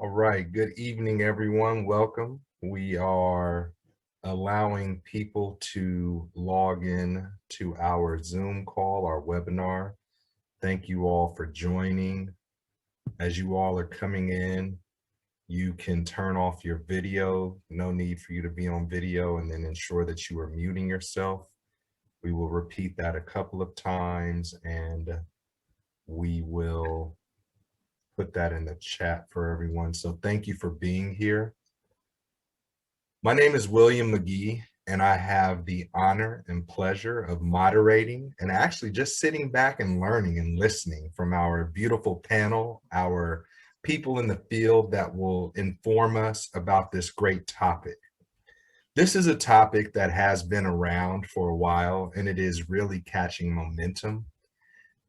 All right, good evening, everyone. Welcome. We are allowing people to log in to our Zoom call, our webinar. Thank you all for joining. As you all are coming in, you can turn off your video. No need for you to be on video, and then ensure that you are muting yourself. We will repeat that a couple of times, and we will put that in the chat for everyone. So thank you for being here. My name is William McGee, and I have the honor and pleasure of moderating and actually just sitting back and learning and listening from our beautiful panel, our people in the field that will inform us about this great topic. This is a topic that has been around for a while, and it is really catching momentum.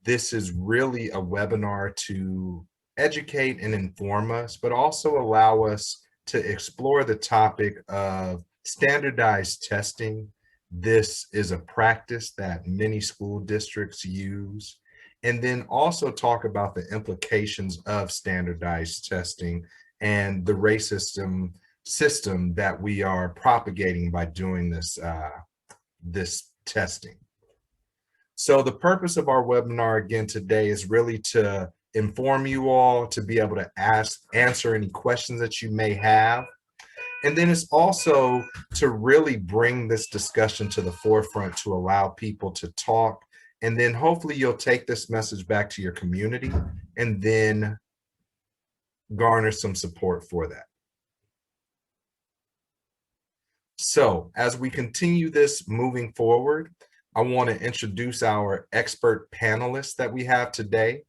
This is really a webinar to educate and inform us, but also allow us to explore the topic of standardized testing. This is a practice that many school districts use, and then also talk about the implications of standardized testing and the racist system that we are propagating by doing this, this testing. So the purpose of our webinar again today is really to inform you all, to be able to answer any questions that you may have. And then it's also to really bring this discussion to the forefront to allow people to talk. And then hopefully you'll take this message back to your community and then garner some support for that. So as we continue this moving forward, I want to introduce our expert panelists that we have today.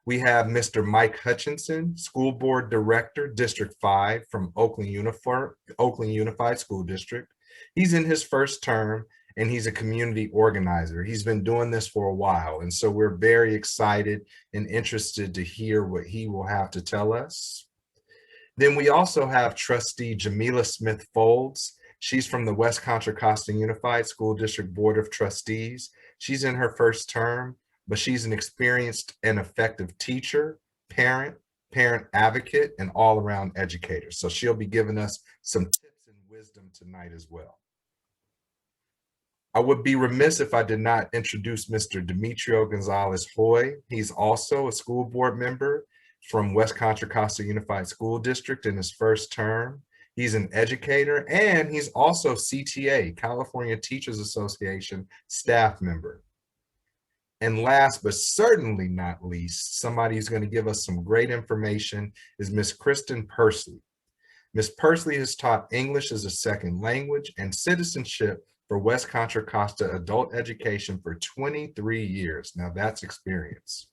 We have Mr. Mike Hutchinson, School Board Director, District 5 from Oakland Unified School District. He's in his first term and he's a community organizer. He's been doing this for a while, and so we're very excited and interested to hear what he will have to tell us. Then we also have Trustee Jamila Smith Folds. She's from the West Contra Costa Unified School District Board of Trustees. She's in her first term, but she's an experienced and effective teacher, parent advocate, and all-around educator. So she'll be giving us some tips and wisdom tonight as well. I would be remiss if I did not introduce Mr. Demetrio Gonzalez Hoy. He's also a school board member from West Contra Costa Unified School District in his first term. He's an educator, and he's also CTA, California Teachers Association staff member. And last but certainly not least, somebody who's going to give us some great information is Miss Kristen Persley. Miss Persley has taught English as a second language and citizenship for West Contra Costa adult education for 23 years. Now that's experience.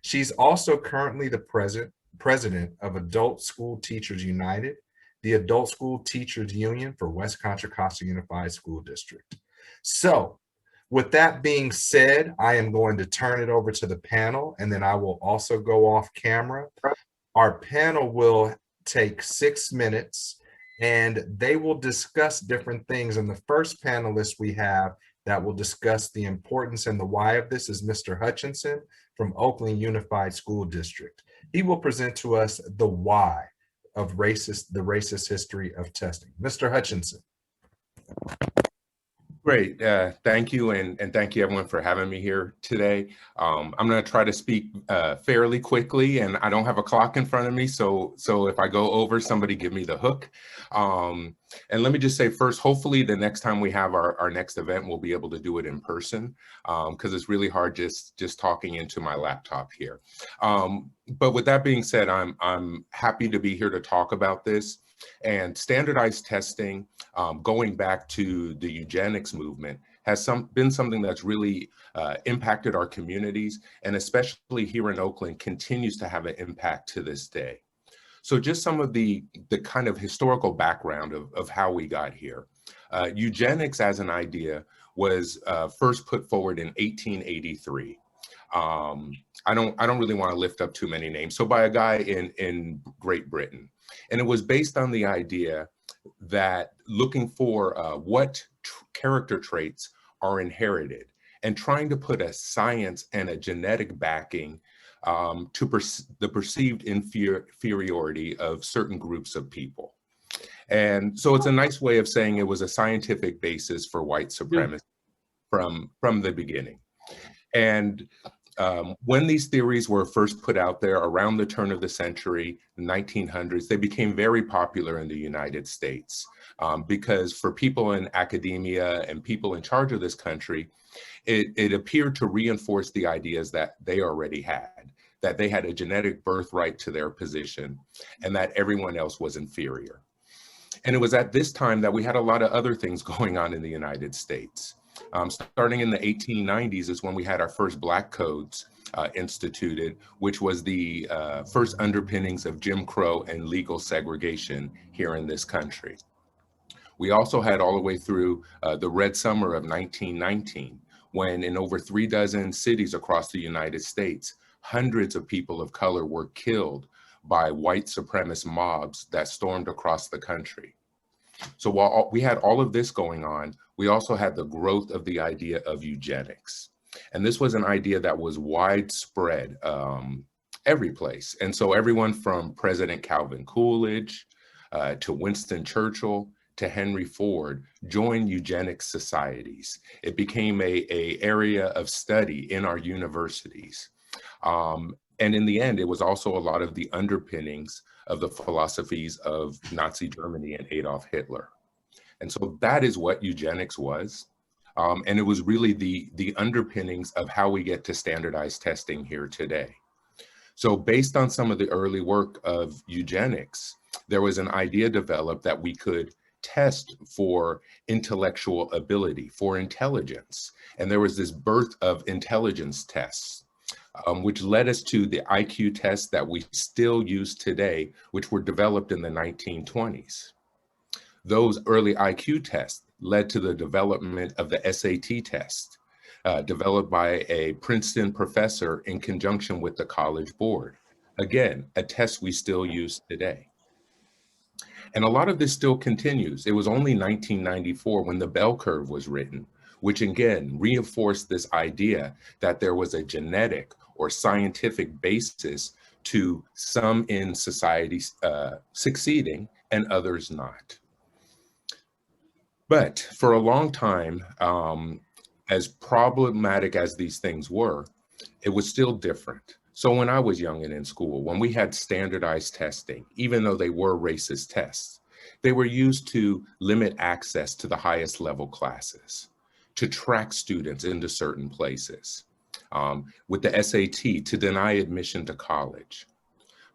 She's also currently the president of Adult School Teachers United, the Adult School Teachers Union for West Contra Costa Unified School District. So with that being said, I am going to turn it over to the panel, and then I will also go off camera. Our panel will take 6 minutes, and they will discuss different things. And the first panelist we have that will discuss the importance and the why of this is Mr. Hutchinson from Oakland Unified School District. He will present to us the why of the racist history of testing. Mr. Hutchinson. Great, thank you, and thank you everyone for having me here today. I'm going to try to speak fairly quickly, and I don't have a clock in front of me, so if I go over, somebody give me the hook. And let me just say first, hopefully the next time we have our next event, we'll be able to do it in person, because it's really hard just talking into my laptop here. But with that being said, I'm happy to be here to talk about this. And standardized testing, going back to the eugenics movement, has been something that's really impacted our communities, and especially here in Oakland, continues to have an impact to this day. So just some of the kind of historical background of how we got here. Eugenics as an idea was first put forward in 1883. I don't really want to lift up too many names. So by a guy in Great Britain. And it was based on the idea that looking for what character traits are inherited and trying to put a science and a genetic backing the perceived inferiority of certain groups of people. And so it's a nice way of saying it was a scientific basis for white supremacy from the beginning. And when these theories were first put out there around the turn of the century, the 1900s, they became very popular in the United States because for people in academia and people in charge of this country, it appeared to reinforce the ideas that they already had, that they had a genetic birthright to their position and that everyone else was inferior. And it was at this time that we had a lot of other things going on in the United States. Starting in the 1890s is when we had our first Black codes instituted, which was the first underpinnings of Jim Crow and legal segregation here in this country. We also had all the way through the Red Summer of 1919, when in over 36 cities across the United States, hundreds of people of color were killed by white supremacist mobs that stormed across the country. So while we had all of this going on, we also had the growth of the idea of eugenics. And this was an idea that was widespread every place. And so everyone from President Calvin Coolidge to Winston Churchill to Henry Ford joined eugenics societies. It became a area of study in our universities. And in the end, it was also a lot of the underpinnings of the philosophies of Nazi Germany and Adolf Hitler. And so that is what eugenics was. And it was really the underpinnings of how we get to standardized testing here today. So based on some of the early work of eugenics, there was an idea developed that we could test for intellectual ability, for intelligence. And there was this birth of intelligence tests, which led us to the IQ tests that we still use today, which were developed in the 1920s. Those early IQ tests led to the development of the SAT test, developed by a Princeton professor in conjunction with the College Board. Again, a test we still use today. And a lot of this still continues. It was only 1994 when the bell curve was written, which again reinforced this idea that there was a genetic or scientific basis to some in society succeeding and others not. But for a long time, as problematic as these things were, it was still different. So when I was young and in school, when we had standardized testing, even though they were racist tests, they were used to limit access to the highest level classes, to track students into certain places, with the SAT to deny admission to college.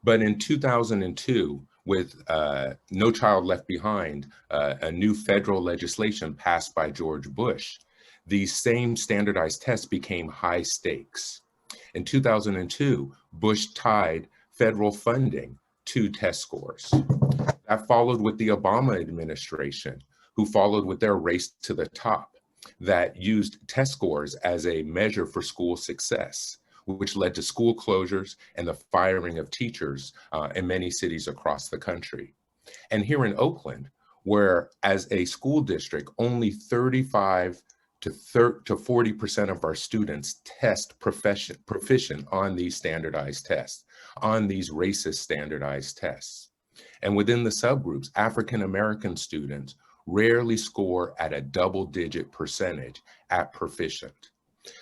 But in 2002, with No Child Left Behind, a new federal legislation passed by George Bush, these same standardized tests became high stakes. In 2002, Bush tied federal funding to test scores. That followed with the Obama administration, who followed with their race to the top, that used test scores as a measure for school success, which led to school closures and the firing of teachers in many cities across the country. And here in Oakland, where as a school district, only 35 to 40% of our students test proficient on these standardized tests, on these racist standardized tests. And within the subgroups, African-American students rarely score at a double-digit percentage at proficient.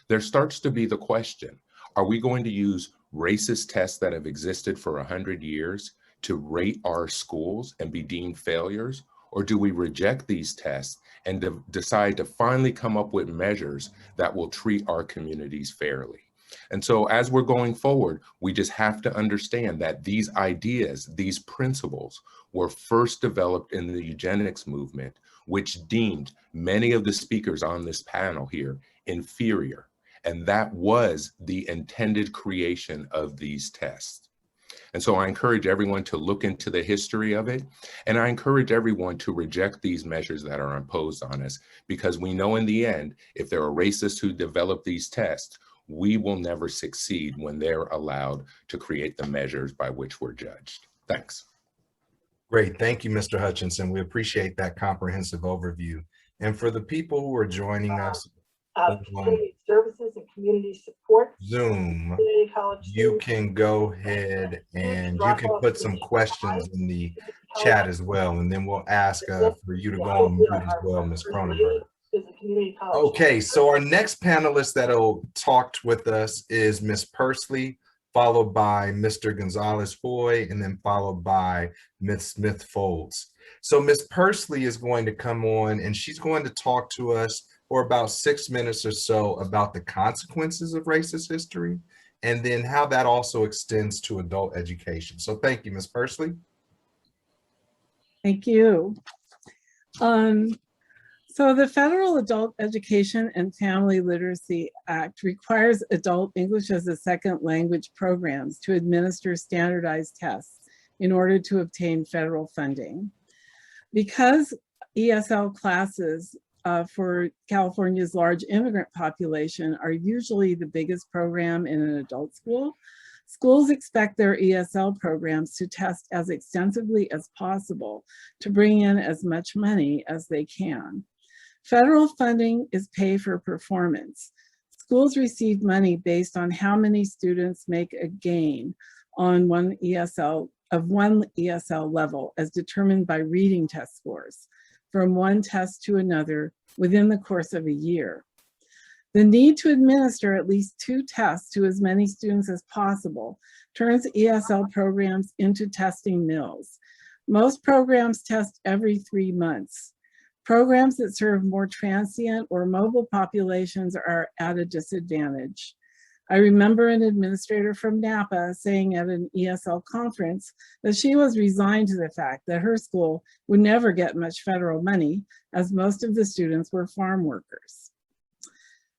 There starts to be the question, are we going to use racist tests that have existed for 100 years to rate our schools and be deemed failures? Or do we reject these tests and decide to finally come up with measures that will treat our communities fairly? And so as we're going forward, we just have to understand that these ideas, these principles were first developed in the eugenics movement, which deemed many of the speakers on this panel here inferior. And that was the intended creation of these tests. And so I encourage everyone to look into the history of it. And I encourage everyone to reject these measures that are imposed on us, because we know in the end, if there are racists who develop these tests, we will never succeed when they're allowed to create the measures by which we're judged. Thanks. Great. Thank you, Mr. Hutchinson. We appreciate that comprehensive overview. And for the people who are joining us, services and community support Zoom, community college you students. can go ahead and you can put some questions in the chat as well, and then we'll ask for you to go on mute as well, Ms. Cronenberg. Okay, so our next panelist that'll talk with us is Ms. Pursley, followed by Mr. Gonzalez-Foy, and then followed by Ms. Smith-Folds. So Ms. Pursley is going to come on and she's going to talk to us for about 6 minutes or so about the consequences of racist history, and then how that also extends to adult education. So thank you, Ms. Pursley. Thank you. So the Federal Adult Education and Family Literacy Act requires adult English as a second language programs to administer standardized tests in order to obtain federal funding. Because ESL classes for California's large immigrant population are usually the biggest program in an adult school, schools expect their ESL programs to test as extensively as possible to bring in as much money as they can. Federal funding is pay for performance. Schools receive money based on how many students make a gain on one ESL level as determined by reading test scores from one test to another within the course of a year. The need to administer at least 2 tests to as many students as possible turns ESL programs into testing mills. Most programs test every 3 months. Programs that serve more transient or mobile populations are at a disadvantage. I remember an administrator from Napa saying at an ESL conference that she was resigned to the fact that her school would never get much federal money, as most of the students were farm workers.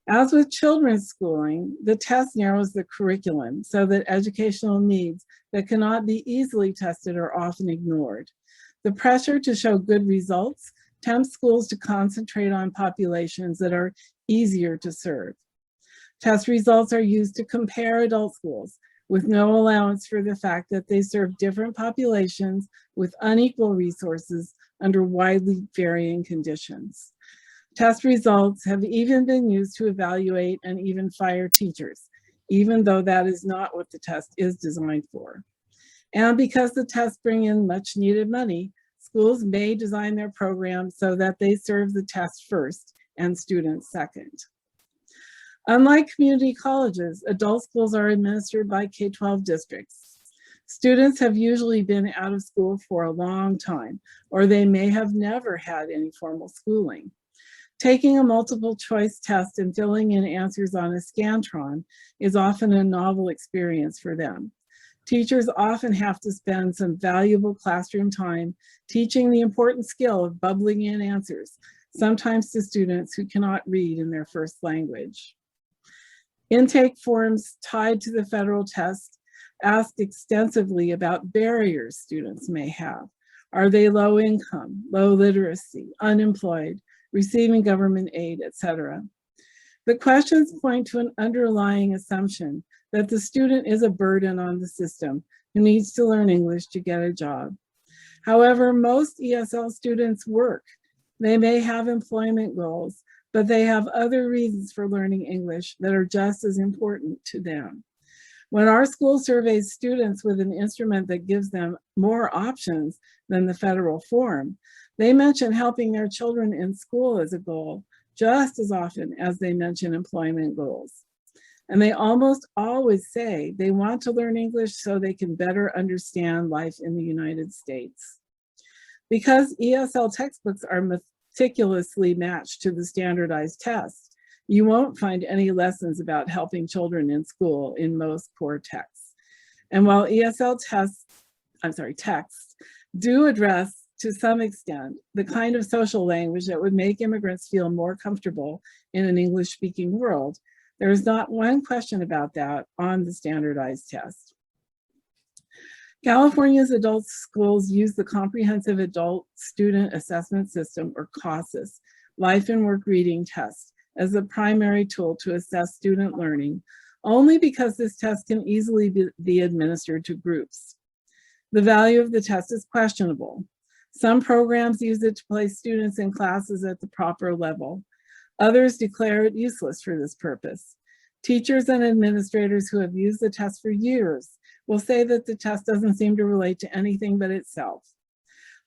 As with children's schooling, the test narrows the curriculum so that educational needs that cannot be easily tested are often ignored. The pressure to show good results tempts schools to concentrate on populations that are easier to serve. Test results are used to compare adult schools with no allowance for the fact that they serve different populations with unequal resources under widely varying conditions. Test results have even been used to evaluate and even fire teachers, even though that is not what the test is designed for. And because the tests bring in much needed money, schools may design their programs so that they serve the test first and students second. Unlike community colleges, adult schools are administered by K-12 districts. Students have usually been out of school for a long time, or they may have never had any formal schooling. Taking a multiple choice test and filling in answers on a Scantron is often a novel experience for them. Teachers often have to spend some valuable classroom time teaching the important skill of bubbling in answers, sometimes to students who cannot read in their first language. Intake forms tied to the federal test ask extensively about barriers students may have. Are they low income, low literacy, unemployed, receiving government aid, etc.? The questions point to an underlying assumption that the student is a burden on the system who needs to learn English to get a job. However, most ESL students work. They may have employment goals, but they have other reasons for learning English that are just as important to them. When our school surveys students with an instrument that gives them more options than the federal form, they mention helping their children in school as a goal just as often as they mention employment goals. And they almost always say they want to learn English so they can better understand life in the United States. Because ESL textbooks are meticulously matched to the standardized tests, you won't find any lessons about helping children in school in most core texts. And while ESL texts do address to some extent the kind of social language that would make immigrants feel more comfortable in an English-speaking world, there is not one question about that on the standardized test. California's adult schools use the Comprehensive Adult Student Assessment System, or CASAS, Life and Work Reading Test, as the primary tool to assess student learning, only because this test can easily be administered to groups. The value of the test is questionable. Some programs use it to place students in classes at the proper level. Others declare it useless for this purpose. Teachers and administrators who have used the test for years will say that the test doesn't seem to relate to anything but itself.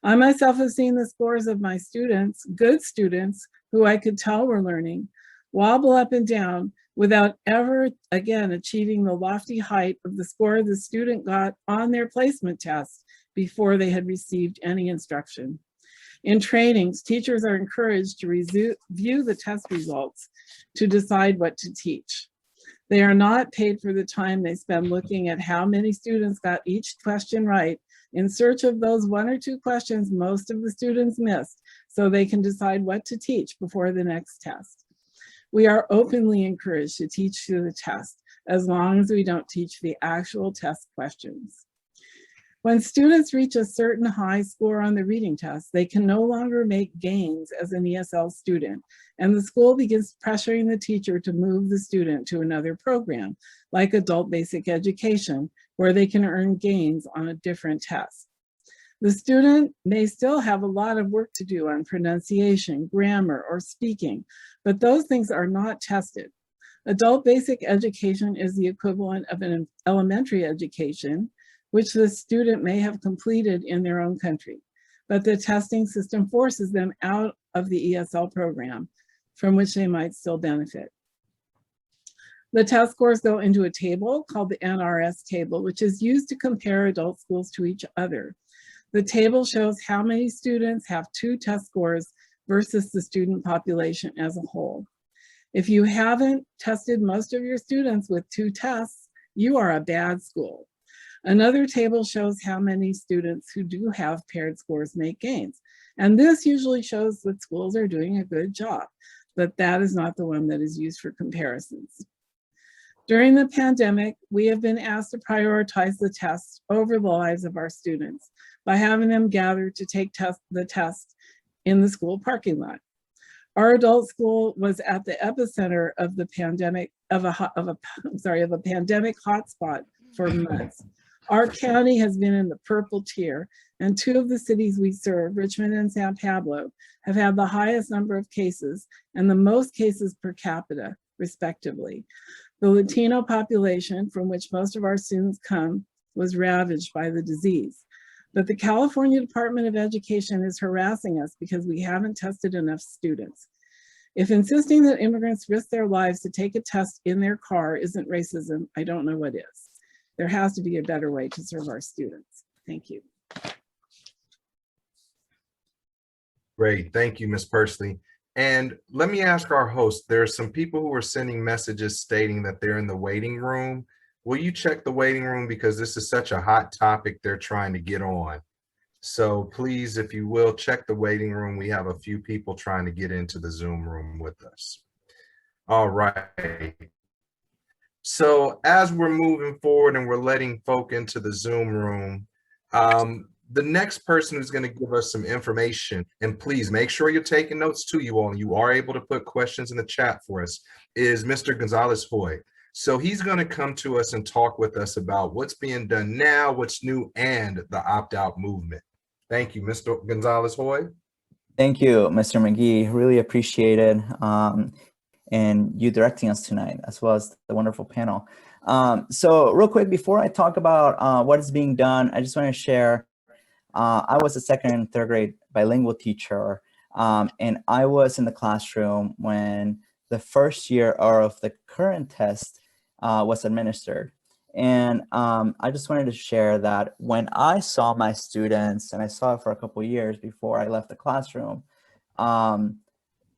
I myself have seen the scores of my students, good students, who I could tell were learning, wobble up and down without ever again achieving the lofty height of the score the student got on their placement test before they had received any instruction. In trainings, teachers are encouraged to review the test results to decide what to teach. They are not paid for the time they spend looking at how many students got each question right in search of those 1 or 2 questions most of the students missed, so they can decide what to teach before the next test. We are openly encouraged to teach through the test, as long as we don't teach the actual test questions. When students reach a certain high score on the reading test, they can no longer make gains as an ESL student, and the school begins pressuring the teacher to move the student to another program, like adult basic education, where they can earn gains on a different test. The student may still have a lot of work to do on pronunciation, grammar, or speaking, but those things are not tested. Adult basic education is the equivalent of an elementary education, which the student may have completed in their own country, but the testing system forces them out of the ESL program, from which they might still benefit. The test scores go into a table called the NRS table, which is used to compare adult schools to each other. The table shows how many students have 2 test scores versus the student population as a whole. If you haven't tested most of your students with 2 tests, you are a bad school. Another table shows how many students who do have paired scores make gains. And this usually shows that schools are doing a good job, but that is not the one that is used for comparisons. During the pandemic, we have been asked to prioritize the tests over the lives of our students by having them gather to take the test in the school parking lot. Our adult school was at the epicenter of the pandemic, of a pandemic hotspot for months. Our county has been in the purple tier, and 2 of the cities we serve, Richmond and San Pablo, have had the highest number of cases and the most cases per capita, respectively. The Latino population, from which most of our students come, was ravaged by the disease. But the California Department of Education is harassing us because we haven't tested enough students. If insisting that immigrants risk their lives to take a test in their car isn't racism, I don't know what is. There has to be a better way to serve our students. Thank you. Great, thank you, Ms. Persley. And let me ask our host, there are some people who are sending messages stating that they're in the waiting room. Will you check the waiting room, because this is such a hot topic they're trying to get on. So please, if you will, check the waiting room. We have a few people trying to get into the Zoom room with us. All right. So as we're moving forward and we're letting folk into the Zoom room, the next person who's going to give us some information, and please make sure you're taking notes too, you all, and you are able to put questions in the chat for us, is Mr. Gonzalez-Hoy. So he's going to come to us and talk with us about what's being done now, what's new, and the opt-out movement. Thank you, Mr. Gonzalez-Hoy. Thank you, Mr. McGee. Really appreciate it. And you directing us tonight, as well as the wonderful panel. So real quick, before I talk about what is being done, I just want to share, I was a 2nd and 3rd grade bilingual teacher, and I was in the classroom when the first year of the current test was administered. And I just wanted to share that when I saw my students, and I saw it for a couple of years before I left the classroom,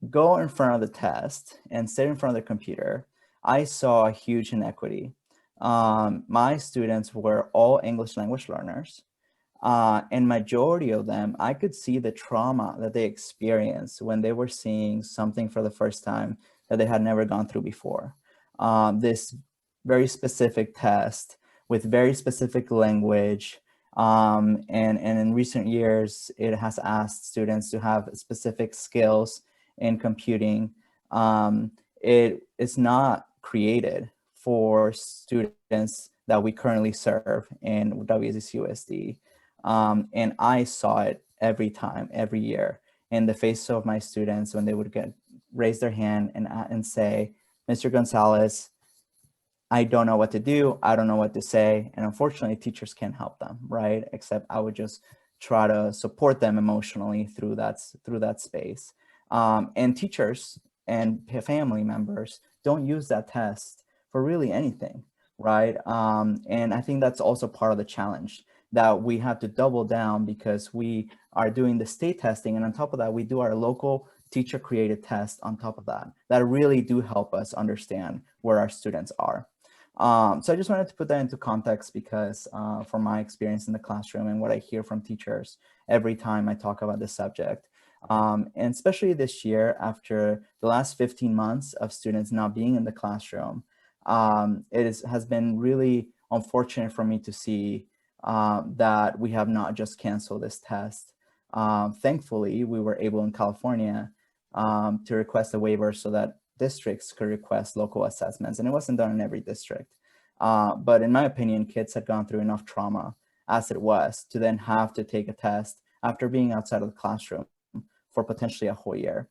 go in front of the test and sit in front of the computer, I saw a huge inequity. My students were all English language learners, and majority of them, I could see the trauma that they experienced when they were seeing something for the first time that they had never gone through before. This very specific test with very specific language, and in recent years, it has asked students to have specific skills in computing. It is not created for students that we currently serve in WSUSD. And I saw it every time, every year, in the face of my students when they would raise their hand and say, Mr. Gonzalez, I don't know what to do. I don't know what to say. And unfortunately, teachers can't help them, right? Except I would just try to support them emotionally through that space. And teachers and family members don't use that test for really anything, right? And I think that's also part of the challenge, that we have to double down, because we are doing the state testing, and on top of that, we do our local teacher created tests on top of that really do help us understand where our students are. So I just wanted to put that into context, because from my experience in the classroom and what I hear from teachers every time I talk about this subject, and especially this year, after the last 15 months of students not being in the classroom, has been really unfortunate for me to see that we have not just canceled this test. Thankfully, we were able in California to request a waiver so that districts could request local assessments, and it wasn't done in every district. But in my opinion, kids had gone through enough trauma as it was to then have to take a test after being outside of the classroom for potentially a whole year.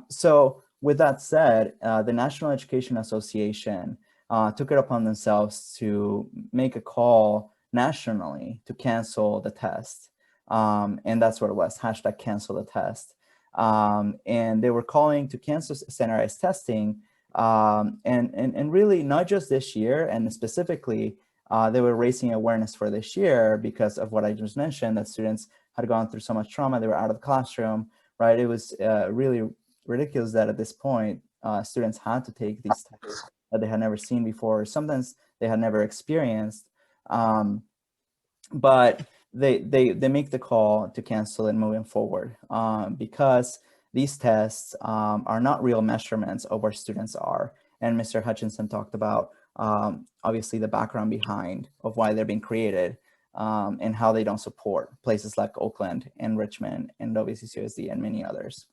So with that said, the National Education Association took it upon themselves to make a call nationally to cancel the test. And that's what it was, #cancel the test. And they were calling to cancel standardized testing, and really not just this year, and specifically they were raising awareness for this year because of what I just mentioned, that students had gone through so much trauma, they were out of the classroom, right? It was really ridiculous that at this point, students had to take these tests that they had never seen before, sometimes they had never experienced. But they make the call to cancel it moving forward, because these tests are not real measurements of where students are. And Mr. Hutchinson talked about obviously the background behind of why they're being created, and how they don't support places like Oakland and Richmond and WCCUSD and many others.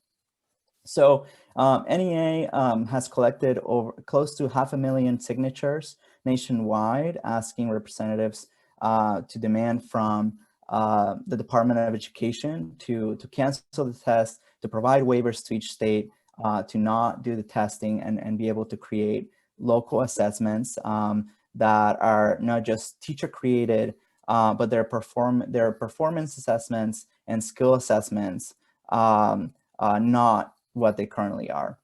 So NEA has collected over close to 500,000 signatures nationwide, asking representatives to demand from the Department of Education to cancel the test, to provide waivers to each state, to not do the testing, and be able to create local assessments that are not just teacher created, but they're performance assessments and skill assessments, not what they currently are.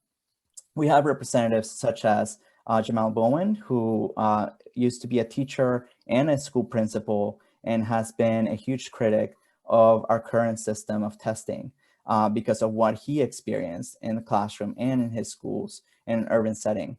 We have representatives such as Jamal Bowen, who used to be a teacher and a school principal and has been a huge critic of our current system of testing because of what he experienced in the classroom and in his schools in an urban setting.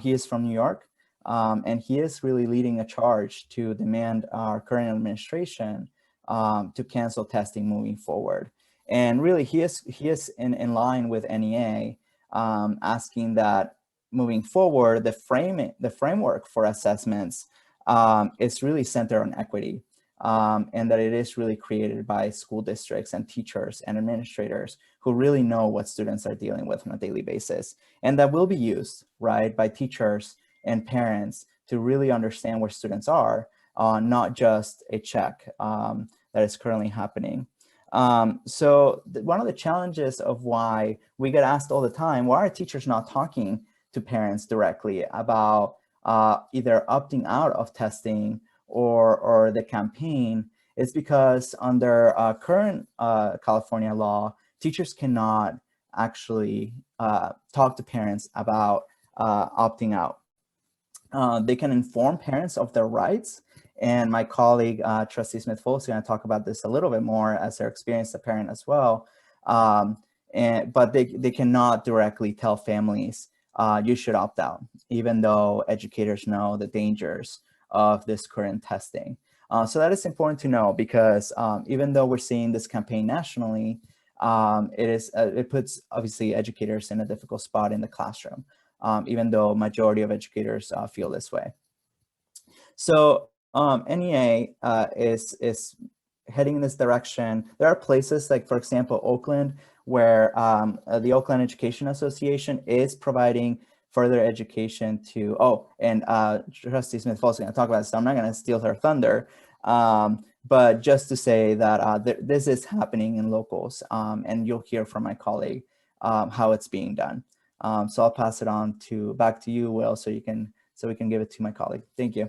He is from New York, and he is really leading a charge to demand our current administration to cancel testing moving forward. And really, he is in line with NEA, asking that moving forward, the framework for assessments is really centered on equity, and that it is really created by school districts and teachers and administrators who really know what students are dealing with on a daily basis, and that will be used, right, by teachers and parents to really understand where students are, not just a check that is currently happening. So one of the challenges of why we get asked all the time, why are teachers not talking to parents directly about either opting out of testing or the campaign, is because under current California law, teachers cannot actually talk to parents about opting out. They can inform parents of their rights. And my colleague, Trustee Smith-Foley, is going to talk about this a little bit more as their experienced parent as well. But they cannot directly tell families, you should opt out, even though educators know the dangers of this current testing. So that is important to know, because even though we're seeing this campaign nationally, it puts obviously educators in a difficult spot in the classroom, even though majority of educators feel this way. So NEA is heading in this direction. There are places like, for example, Oakland, where the Oakland Education Association is providing further education to, Trustee Smith-Foley is going to talk about this, so I'm not going to steal her thunder. But just to say that this is happening in locals, and you'll hear from my colleague how it's being done. So I'll pass it on back to you, Will, so you can so we can give it to my colleague. Thank you.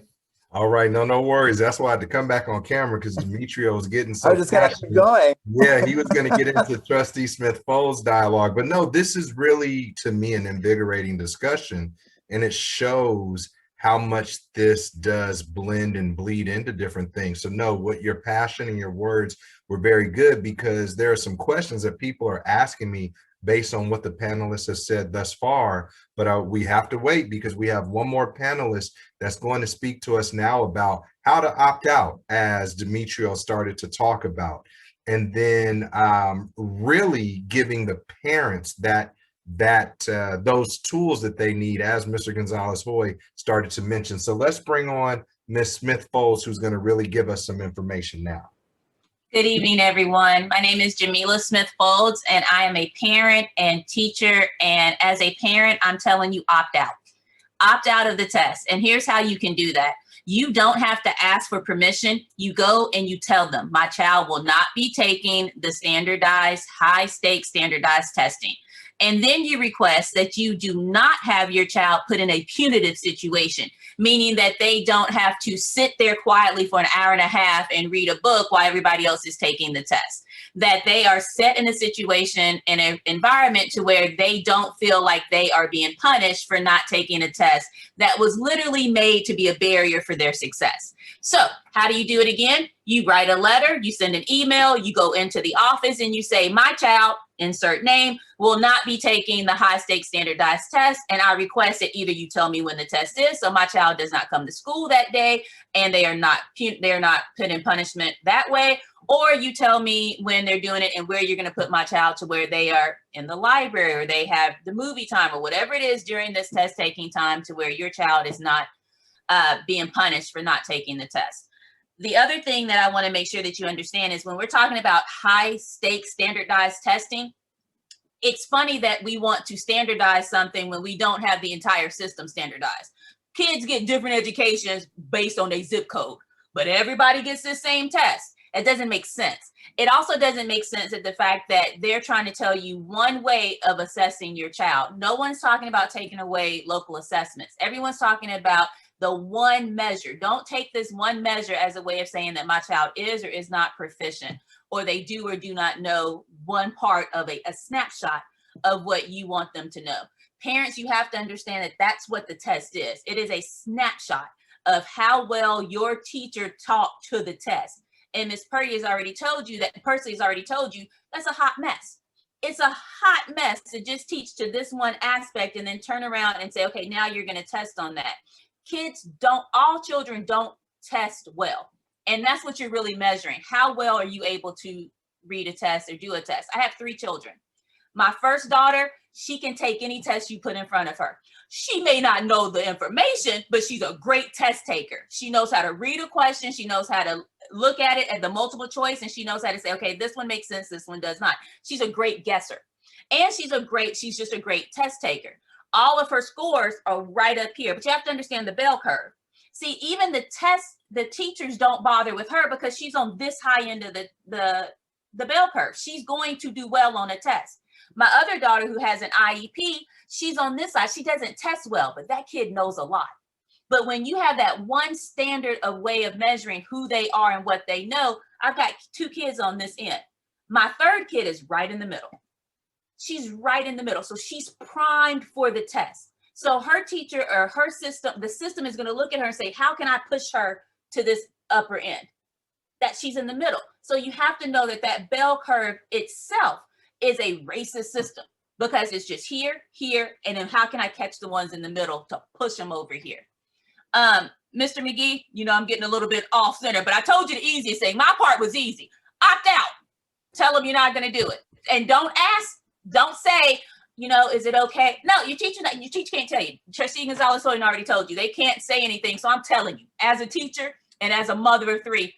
All right, no worries. That's why I had to come back on camera because Demetrio was getting so I was just gonna keep passionate. going. Yeah, he was going to get into Trustee Smith-Folds dialogue. But no, this is really, to me, an invigorating discussion. And it shows how much this does blend and bleed into different things. So no, what your passion and your words were very good, because there are some questions that people are asking me based on what the panelists have said thus far. But we have to wait, because we have one more panelist that's going to speak to us now about how to opt out, as Demetrio started to talk about. And then really giving the parents those tools that they need, as Mr. Gonzalez-Hoy started to mention. So let's bring on Ms. Smith-Folds, who's going to really give us some information now. Good evening, everyone. My name is Jamila Smith-Folds, and I am a parent and teacher. And as a parent, I'm telling you, opt out. Opt out of the test. And here's how you can do that. You don't have to ask for permission. You go and you tell them, my child will not be taking the standardized, high-stakes standardized testing. And then you request that you do not have your child put in a punitive situation, meaning that they don't have to sit there quietly for an hour and a half and read a book while everybody else is taking the test. That they are set in a situation, in an environment to where they don't feel like they are being punished for not taking a test that was literally made to be a barrier for their success. So how do you do it again? You write a letter, you send an email, you go into the office and you say, my child, insert name, will not be taking the high stakes standardized test. And I request that either you tell me when the test is, so my child does not come to school that day and they are not put in punishment that way, or you tell me when they're doing it and where you're going to put my child to where they are in the library or they have the movie time or whatever it is during this test taking time, to where your child is not being punished for not taking the test. The other thing that I want to make sure that you understand is when we're talking about high stakes standardized testing, it's funny that we want to standardize something when we don't have the entire system standardized. Kids get different educations based on their zip code, but everybody gets the same test. It doesn't make sense. It also doesn't make sense that the fact that they're trying to tell you one way of assessing your child. No one's talking about taking away local assessments. Everyone's talking about the one measure. Don't take this one measure as a way of saying that my child is or is not proficient, or they do or do not know one part of a snapshot of what you want them to know. Parents, you have to understand that that's what the test is. It is a snapshot of how well your teacher taught to the test. And Ms. Purdy has already told you that, Percy has already told you, that's a hot mess. It's a hot mess to just teach to this one aspect and then turn around and say, okay, now you're going to test on that. All children don't test well. And that's what you're really measuring. How well are you able to read a test or do a test? I have 3 children. My first daughter, she can take any test you put in front of her. She may not know the information, but she's a great test taker. She knows how to read a question. She knows how to look at it at the multiple choice, and she knows how to say, okay, this one makes sense, this one does not. She's a great guesser. And she's just a great test taker. All of her scores are right up here, but you have to understand the bell curve. See, even the teachers don't bother with her because she's on this high end of the bell curve. She's going to do well on a test. My other daughter, who has an IEP, she's on this side. She doesn't test well, but that kid knows a lot. But when you have that one standard of way of measuring who they are and what they know, I've got 2 kids on this end. My third kid is right in the middle. She's right in the middle. So she's primed for the test. So her teacher or her system, the system is going to look at her and say, how can I push her to this upper end? That she's in the middle. So you have to know that that bell curve itself is a racist system, because it's just here, here, and then how can I catch the ones in the middle to push them over here? Mr. McGee, I'm getting a little bit off center, but I told you the easiest thing. My part was easy. Opt out. Tell them you're not going to do it. And don't say, is it okay? No, your teacher can't tell you. Trustee Gonzalez-Hoy already told you. They can't say anything. So I'm telling you, as a teacher and as a mother of 3,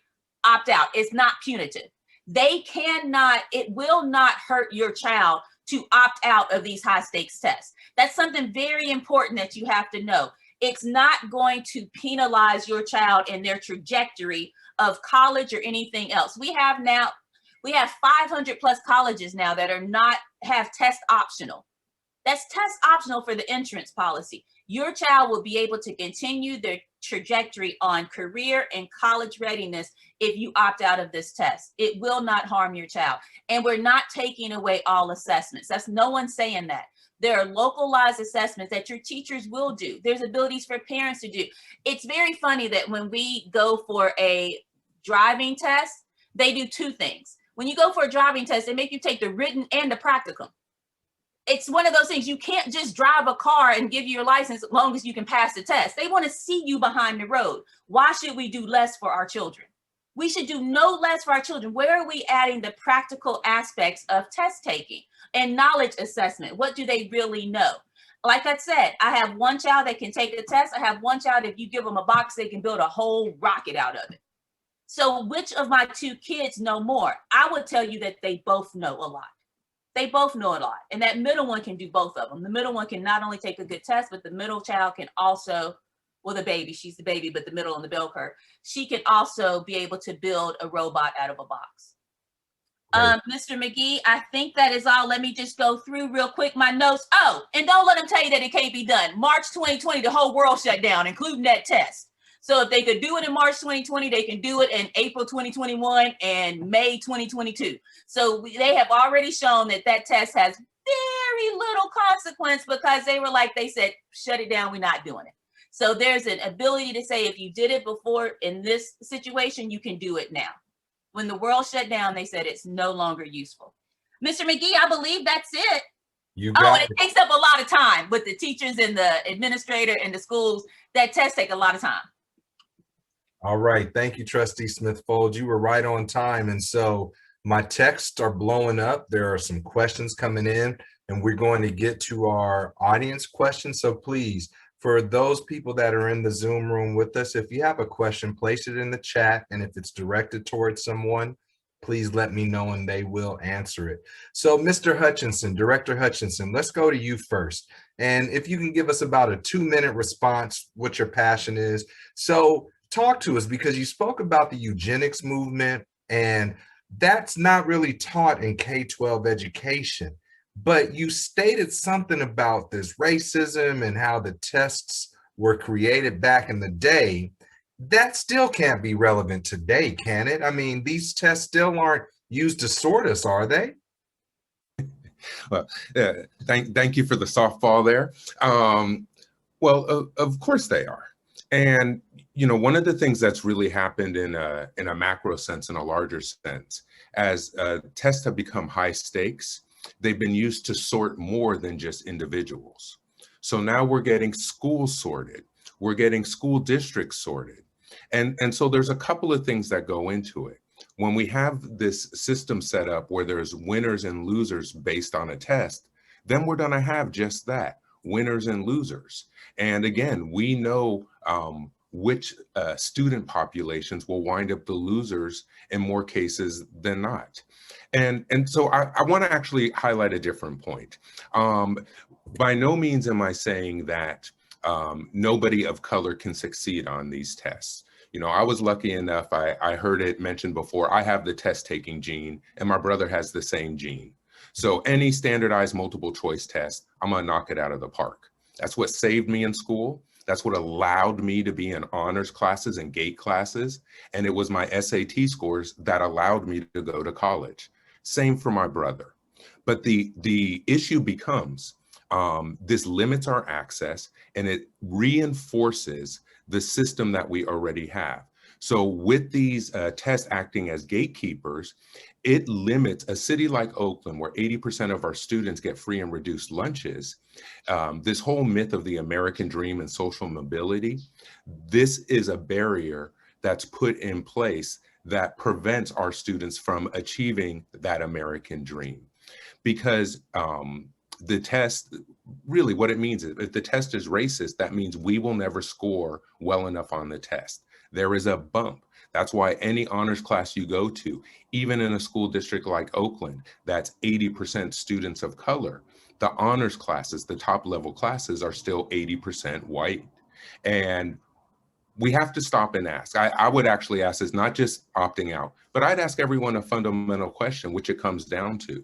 opt out. It's not punitive. It will not hurt your child to opt out of these high stakes tests. That's something very important that you have to know. It's not going to penalize your child in their trajectory of college or anything else. We have 500 plus colleges now that have test optional. That's test optional for the entrance policy. Your child will be able to continue their trajectory on career and college readiness if you opt out of this test. It will not harm your child. And we're not taking away all assessments. That's no one saying that. There are localized assessments that your teachers will do. There's abilities for parents to do. It's very funny that when we go for a driving test, they do two things. When you go for a driving test, they make you take the written and the practicum. It's one of those things. You can't just drive a car and give you your license as long as you can pass the test. They want to see you behind the road. Why should we do less for our children? We should do no less for our children. Where are we adding the practical aspects of test taking and knowledge assessment? What do they really know? Like I said, I have one child that can take a test. I have one child, if you give them a box, they can build a whole rocket out of it. So which of my two kids know more? I would tell you that they both know a lot. They both know a lot. And that middle one can do both of them. The middle one can not only take a good test, but the middle child can also, well, the baby, she's the baby, but the middle on the bell curve, she can also be able to build a robot out of a box. Mr. McGee, I think that is all. Let me just go through real quick my notes. Oh, and don't let them tell you that it can't be done. March 2020, the whole world shut down, including that test. So if they could do it in March 2020, they can do it in April 2021 and May 2022. So they have already shown that that test has very little consequence because they were like, they said, shut it down, we're not doing it. So there's an ability to say, if you did it before in this situation, you can do it now. When the world shut down, they said it's no longer useful. Mr. McGee, I believe that's it. You got it takes up a lot of time with the teachers and the administrator and the schools. That test take a lot of time. All right. Thank you, Trustee Smith-Folds. You were right on time. And so my texts are blowing up. There are some questions coming in, and we're going to get to our audience questions. So please, for those people that are in the Zoom room with us, if you have a question, place it in the chat. And if it's directed towards someone, please let me know and they will answer it. So Mr. Hutchinson, Director Hutchinson, let's go to you first. And if you can give us about a 2-minute response, what your passion is. So talk to us, because you spoke about the eugenics movement, and that's not really taught in K-12 education, but you stated something about this racism and how the tests were created back in the day. That still can't be relevant today, can it? I mean, these tests still aren't used to sort us, are they? Well, thank you for the softball there. Well, of course they are. And, you know, one of the things that's really happened in a macro sense, in a larger sense, as tests have become high stakes, they've been used to sort more than just individuals. So now we're getting schools sorted. We're getting school districts sorted. And so there's a couple of things that go into it. When we have this system set up where there's winners and losers based on a test, then we're going to have just that, winners and losers. And again, we know which student populations will wind up the losers in more cases than not. And so I want to actually highlight a different point. By no means am I saying that nobody of color can succeed on these tests. You know, I was lucky enough, I heard it mentioned before, I have the test taking gene and my brother has the same gene. So any standardized multiple choice test, I'm gonna knock it out of the park. That's what saved me in school. That's what allowed me to be in honors classes and GATE classes. And it was my SAT scores that allowed me to go to college. Same for my brother. But the issue becomes, this limits our access and it reinforces the system that we already have. So with these tests acting as gatekeepers, it limits a city like Oakland, where 80% of our students get free and reduced lunches. This whole myth of the American dream and social mobility, this is a barrier that's put in place that prevents our students from achieving that American dream. Because the test, really what it means is, if the test is racist, that means we will never score well enough on the test. There is a bump. That's why any honors class you go to, even in a school district like Oakland, that's 80% students of color, the honors classes, the top level classes, are still 80% white. And we have to stop and ask. I would actually ask this, not just opting out, but I'd ask everyone a fundamental question, which it comes down to.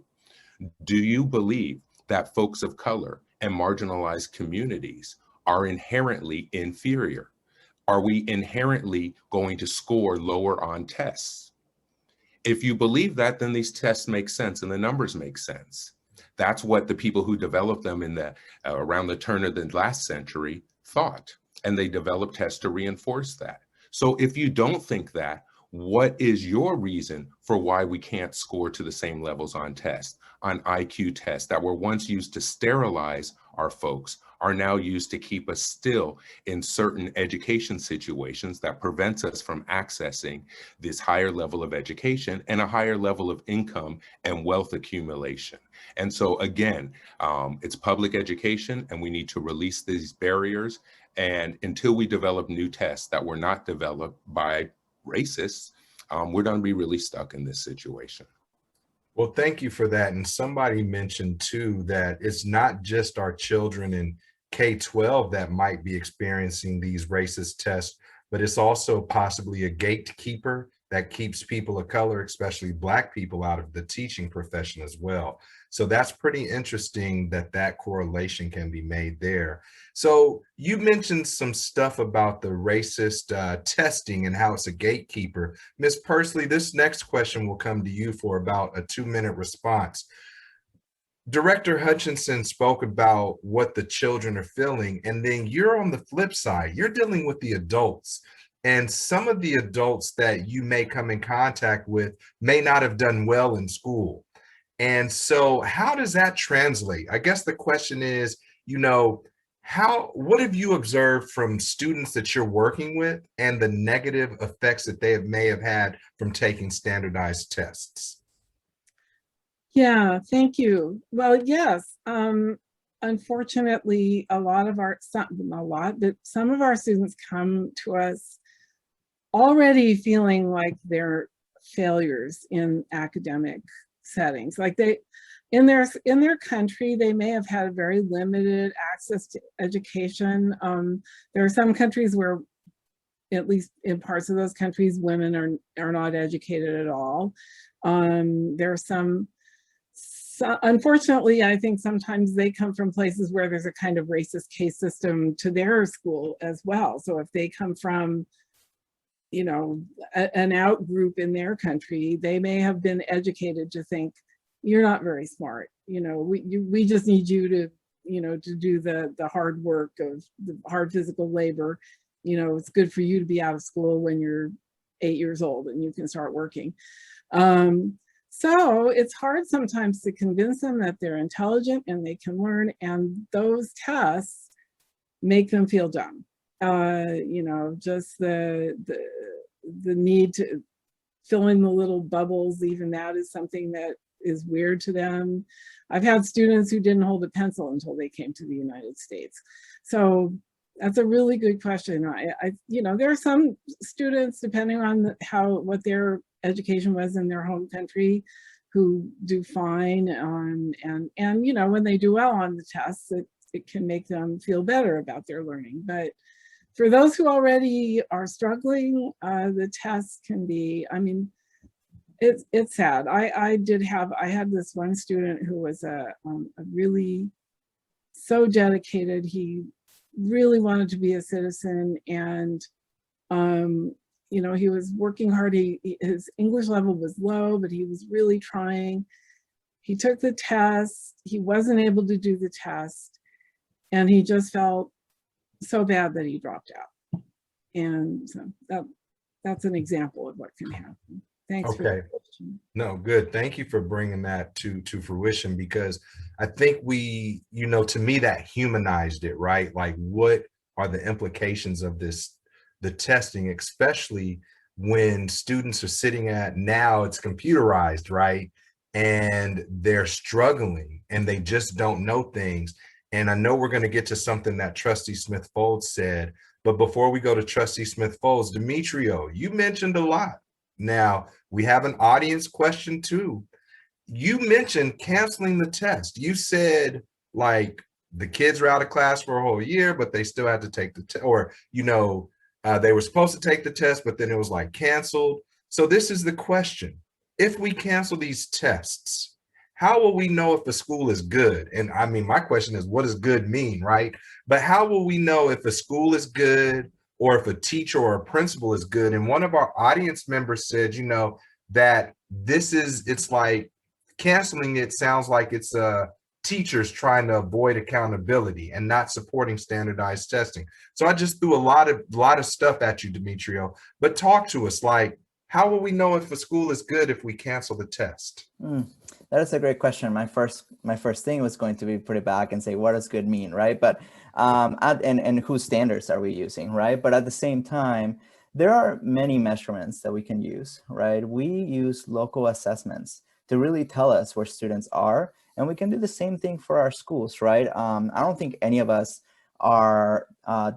Do you believe that folks of color and marginalized communities are inherently inferior? Are we inherently going to score lower on tests? If you believe that, then these tests make sense and the numbers make sense. That's what the people who developed them in the around the turn of the last century thought, and they developed tests to reinforce that. So if you don't think that, what is your reason for why we can't score to the same levels on tests, on IQ tests that were once used to sterilize our folks, are now used to keep us still in certain education situations that prevents us from accessing this higher level of education and a higher level of income and wealth accumulation? And so again, it's public education, and we need to release these barriers. And until we develop new tests that were not developed by racists, we're going to be really stuck in this situation. Well, thank you for that. And somebody mentioned too that it's not just our children in K-12 that might be experiencing these racist tests, but it's also possibly a gatekeeper that keeps people of color, especially Black people, out of the teaching profession as well. So that's pretty interesting that that correlation can be made there. So you mentioned some stuff about the racist testing and how it's a gatekeeper. Ms. Pursley, this next question will come to you for about a 2-minute response. Director Hutchinson spoke about what the children are feeling, and then you're on the flip side, you're dealing with the adults. And some of the adults that you may come in contact with may not have done well in school. And so how does that translate? I guess the question is, you know, what have you observed from students that you're working with and the negative effects that they may have had from taking standardized tests? Yeah, thank you. Well, yes, unfortunately, some of our students come to us already feeling like they're failures in academic settings. Like in their country, they may have had very limited access to education. There are some countries where, at least in parts of those countries, women are not educated at all. There are some, unfortunately, I think sometimes they come from places where there's a kind of racist caste system to their school as well. So if they come from, you know, an out group in their country, they may have been educated to think, you're not very smart. You know, we just need you to, you know, to do the hard work of the hard physical labor. You know, it's good for you to be out of school when you're 8 years old and you can start working. So it's hard sometimes to convince them that they're intelligent and they can learn, and those tests make them feel dumb. You know, just the need to fill in the little bubbles, even that is something that is weird to them. I've had students who didn't hold a pencil until they came to the United States. So that's a really good question. You know, there are some students, depending on what their education was in their home country, who do fine, and you know, when they do well on the tests, it can make them feel better about their learning. But for those who already are struggling, the tests can be, I mean, it's sad. I had this one student who was a really so dedicated. He really wanted to be a citizen, and you know, he was working hard. His English level was low, but he was really trying. He took the test. He wasn't able to do the test, and he just felt so bad that he dropped out. And so that's an example of what can happen. Thanks. Okay. For the question. No, good. Thank you for bringing that to fruition, because I think we, you know, to me that humanized it, right? Like, what are the implications of the testing, especially when students are sitting now it's computerized, right? And they're struggling and they just don't know things. And I know we're going to get to something that Trustee Smith-Folds said, but before we go to Trustee Smith-Folds, Demetrio, you mentioned a lot. Now, we have an audience question too. You mentioned canceling the test. You said, like, the kids were out of class for a whole year, but they still had to take the test, or, you know, they were supposed to take the test, but then it was like canceled. So this is the question. If we cancel these tests, how will we know if a school is good? And I mean, my question is, what does good mean, right? But how will we know if a school is good or if a teacher or a principal is good? And one of our audience members said, you know, that it's like canceling it sounds like it's teachers trying to avoid accountability and not supporting standardized testing. So I just threw a lot of stuff at you, Demetrio, but talk to us, like, how will we know if a school is good if we cancel the test? That is a great question. My first thing was going to be put it back and say, what does good mean, right? But and whose standards are we using, right? But at the same time, there are many measurements that we can use, right? We use local assessments to really tell us where students are, and we can do the same thing for our schools, right? I don't think any of us are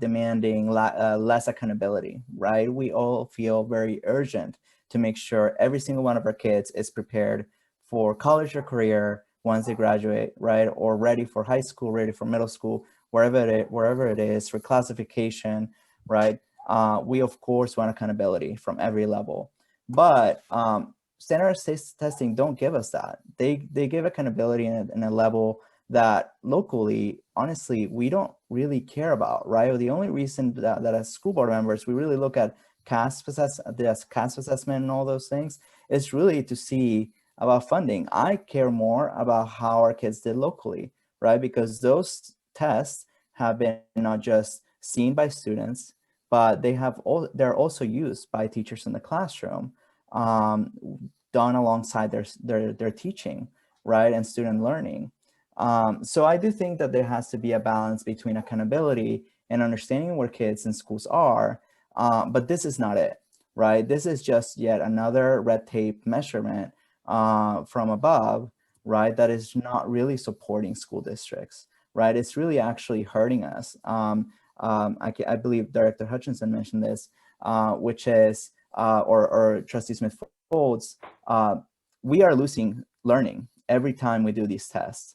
demanding less accountability, right? We all feel very urgent to make sure every single one of our kids is prepared for college or career once they graduate, right? Or ready for high school, ready for middle school, wherever it is, for classification, right? We of course want accountability from every level, but standardized testing don't give us that. They give accountability in a level that locally, honestly, we don't really care about, right? The only reason that as school board members, we really look at CASP assessment and all those things is really to see about funding. I care more about how our kids did locally, right? Because those tests have been not just seen by students, but they're also used by teachers in the classroom, done alongside their teaching, right? And student learning. So I do think that there has to be a balance between accountability and understanding where kids in schools are, but this is not it, right? This is just yet another red tape measurement from above, right? That is not really supporting school districts, right? It's really actually hurting us. I believe Director Hutchinson mentioned this, which is, or Trustee Smith-Folds, we are losing learning every time we do these tests.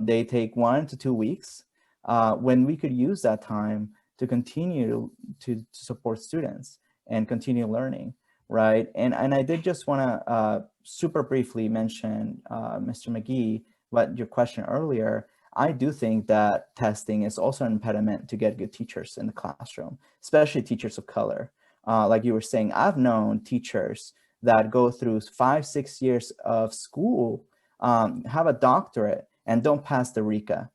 They take 1 to 2 weeks when we could use that time to continue to support students and continue learning, right? And I did just want to super briefly mention, Mr. McGee, what your question earlier. I do think that testing is also an impediment to get good teachers in the classroom, especially teachers of color. Like you were saying, I've known teachers that go through 5-6 years of school, have a doctorate, and don't pass the RECA,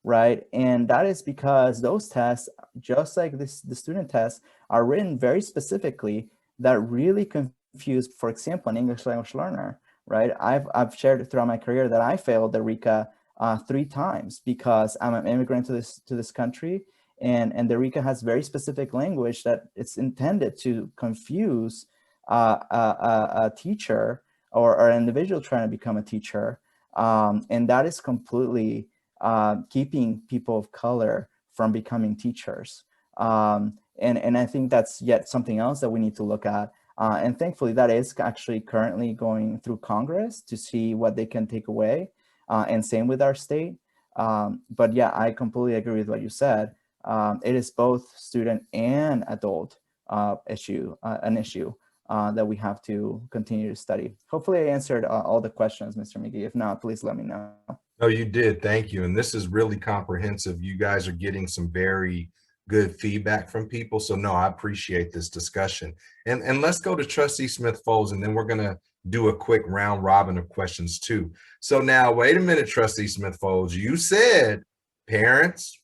right? And that is because those tests, just like the student tests, are written very specifically that really confuse, for example, an English language learner, right? I've shared throughout my career that I failed the RECA 3 times because I'm an immigrant to this country, and the RECA has very specific language that it's intended to confuse a teacher or an individual trying to become a teacher. And that is completely keeping people of color from becoming teachers. And I think that's yet something else that we need to look at. And thankfully, that is actually currently going through Congress to see what they can take away, and same with our state. But yeah, I completely agree with what you said. It is both student and adult an issue that we have to continue to study. Hopefully I answered all the questions, Mr. McGee. If not, please let me know. No, you did. Thank you. And this is really comprehensive. You guys are getting some very good feedback from people. So no, I appreciate this discussion. And let's go to Trustee Smith-Folds, and then we're going to do a quick round robin of questions too. So now, wait a minute, Trustee Smith-Folds, you said, parents,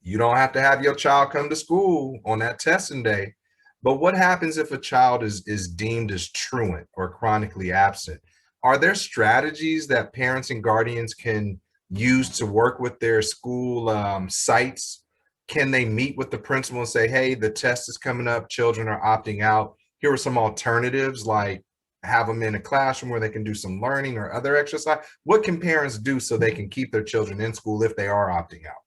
you don't have to have your child come to school on that testing day. But what happens if a child is deemed as truant or chronically absent? Are there strategies that parents and guardians can use to work with their school sites? Can they meet with the principal and say, hey, the test is coming up, children are opting out. Here are some alternatives, like have them in a classroom where they can do some learning or other exercise. What can parents do so they can keep their children in school if they are opting out?